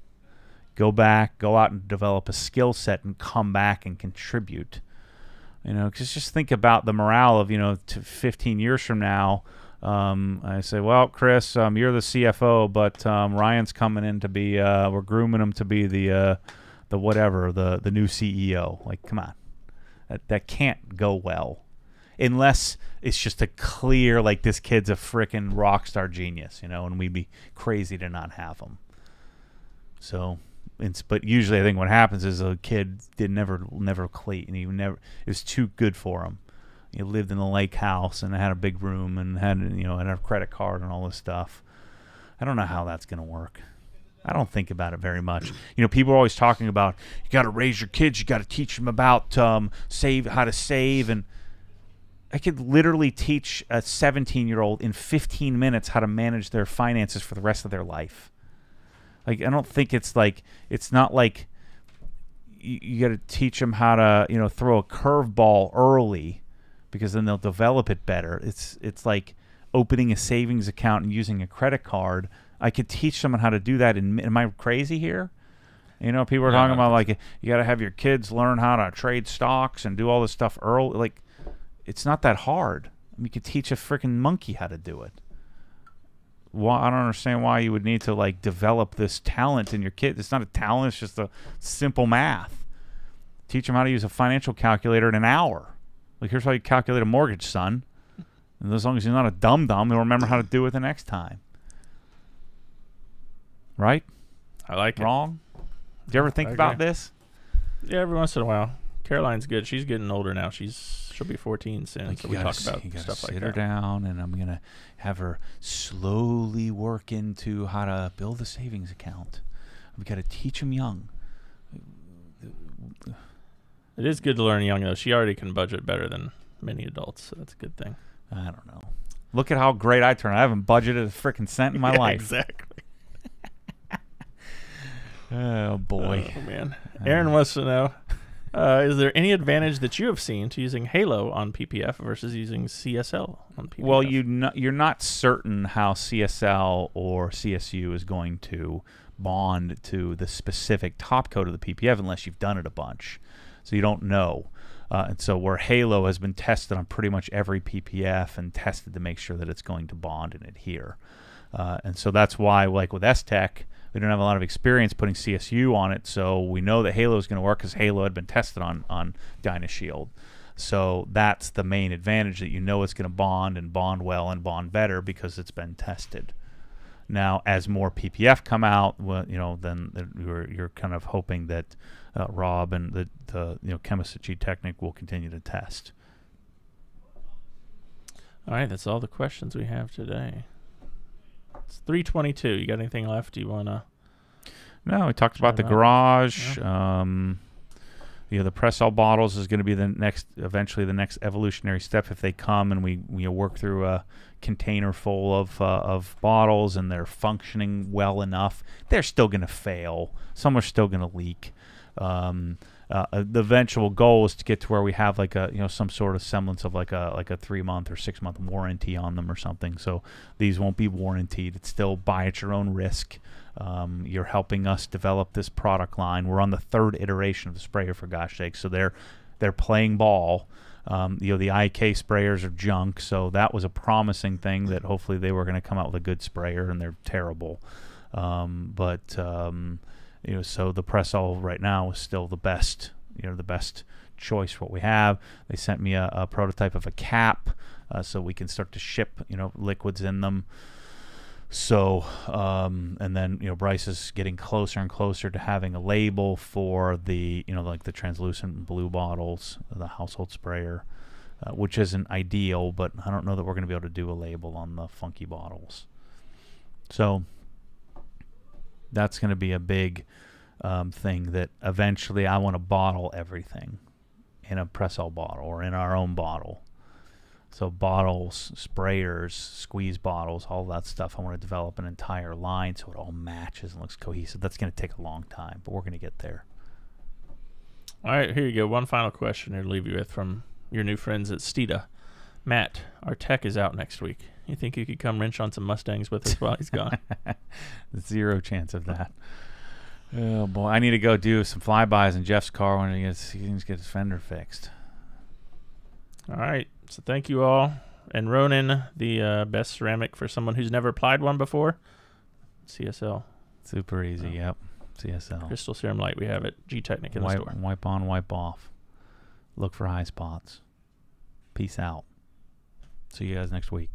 Go back, go out and develop a skill set, and come back and contribute. You know, because just think about the morale of, you know, 15 years from now. I say, well, Chris, you're the CFO, but Ryan's coming in to be, we're grooming him to be the whatever, the new CEO. Like, come on, that can't go well, unless it's just a clear, like, this kid's a frickin' rock star genius, you know, and we'd be crazy to not have him. So. But usually, I think what happens is a kid never clean. It was too good for him. He lived in the lake house and had a big room and had, you know, and a credit card and all this stuff. I don't know how that's going to work. I don't think about it very much. You know, people are always talking about you got to raise your kids, you got to teach them about how to save, and I could literally teach a 17-year-old in 15 minutes how to manage their finances for the rest of their life. Like, I don't think it's not like you got to teach them how to, you know, throw a curveball early because then they'll develop it better. It's like opening a savings account and using a credit card. I could teach someone how to do that. Am I crazy here? You know, people are talking about like you got to have your kids learn how to trade stocks and do all this stuff early. Like, it's not that hard. I mean, you could teach a freaking monkey how to do it. Well, I don't understand why you would need to like develop this talent in your kid. It's not a talent. It's just a simple math. Teach them how to use a financial calculator in an hour. Like, here's how you calculate a mortgage, son. And as long as you're not a dum-dum, you'll remember how to do it the next time. Right? I like it. Wrong? Do you ever think about this? Yeah, every once in a while. Caroline's good. She's getting older now. She'll be 14 soon, like, so we talk about stuff like that. Sit her down, and I'm going to have her slowly work into how to build a savings account. We got to teach them young. It is good to learn young, though. She already can budget better than many adults, so that's a good thing. I don't know. Look at how great I turn. I haven't budgeted a freaking cent in my life. Exactly. Oh, boy. Oh, man. Aaron wants to know, is there any advantage that you have seen to using Halo on PPF versus using CSL on PPF? Well, you're not certain how CSL or CSU is going to bond to the specific top coat of the PPF unless you've done it a bunch. So you don't know. And so where Halo has been tested on pretty much every PPF and tested to make sure that it's going to bond and adhere. And so that's why, like with S-Tech, we don't have a lot of experience putting CSU on it, so we know that Halo is going to work because Halo had been tested on DynaShield. So that's the main advantage, that you know it's going to bond and bond well and bond better because it's been tested. Now, as more PPF come out, well, you know, then you're kind of hoping that Rob and the chemists at G-Technic will continue to test. All right, that's all the questions we have today. It's 3:22. You got anything left you want to? No, we talked about the garage. Yeah. The press-all bottles is going to be eventually the next evolutionary step if they come and we work through a container full of bottles and they're functioning well enough. They're still going to fail. Some are still going to leak. The eventual goal is to get to where we have like some sort of semblance of like a 3-month or 6-month warranty on them or something. So these won't be warranted. It's still buy at your own risk. You're helping us develop this product line. We're on the 3rd iteration of the sprayer, for gosh sake. So they're playing ball. The IK sprayers are junk. So that was a promising thing that hopefully they were going to come out with a good sprayer, and they're terrible. So the press-all right now is still the best, the best choice for what we have. They sent me a prototype of a cap so we can start to ship, liquids in them. So, and then, Bryce is getting closer and closer to having a label for the, like the translucent blue bottles, the household sprayer, which isn't ideal, but I don't know that we're going to be able to do a label on the funky bottles. So that's going to be a big thing that eventually I want to bottle everything in a press-all bottle or in our own bottle. So bottles, sprayers, squeeze bottles, all that stuff. I want to develop an entire line so it all matches and looks cohesive. That's going to take a long time, but we're going to get there. All right, here you go. One final question to leave you with from your new friends at Stida. Matt, our tech is out next week. You think you could come wrench on some Mustangs with us while he's gone? Zero chance of that. Oh, boy. I need to go do some flybys in Jeff's car when he gets his fender fixed. All right. So thank you all. And Ronan, the best ceramic for someone who's never applied one before, CSL. Super easy, yep. CSL. Crystal Serum Light, we have it. G-Technic in the store. Wipe on, wipe off. Look for high spots. Peace out. See you guys next week.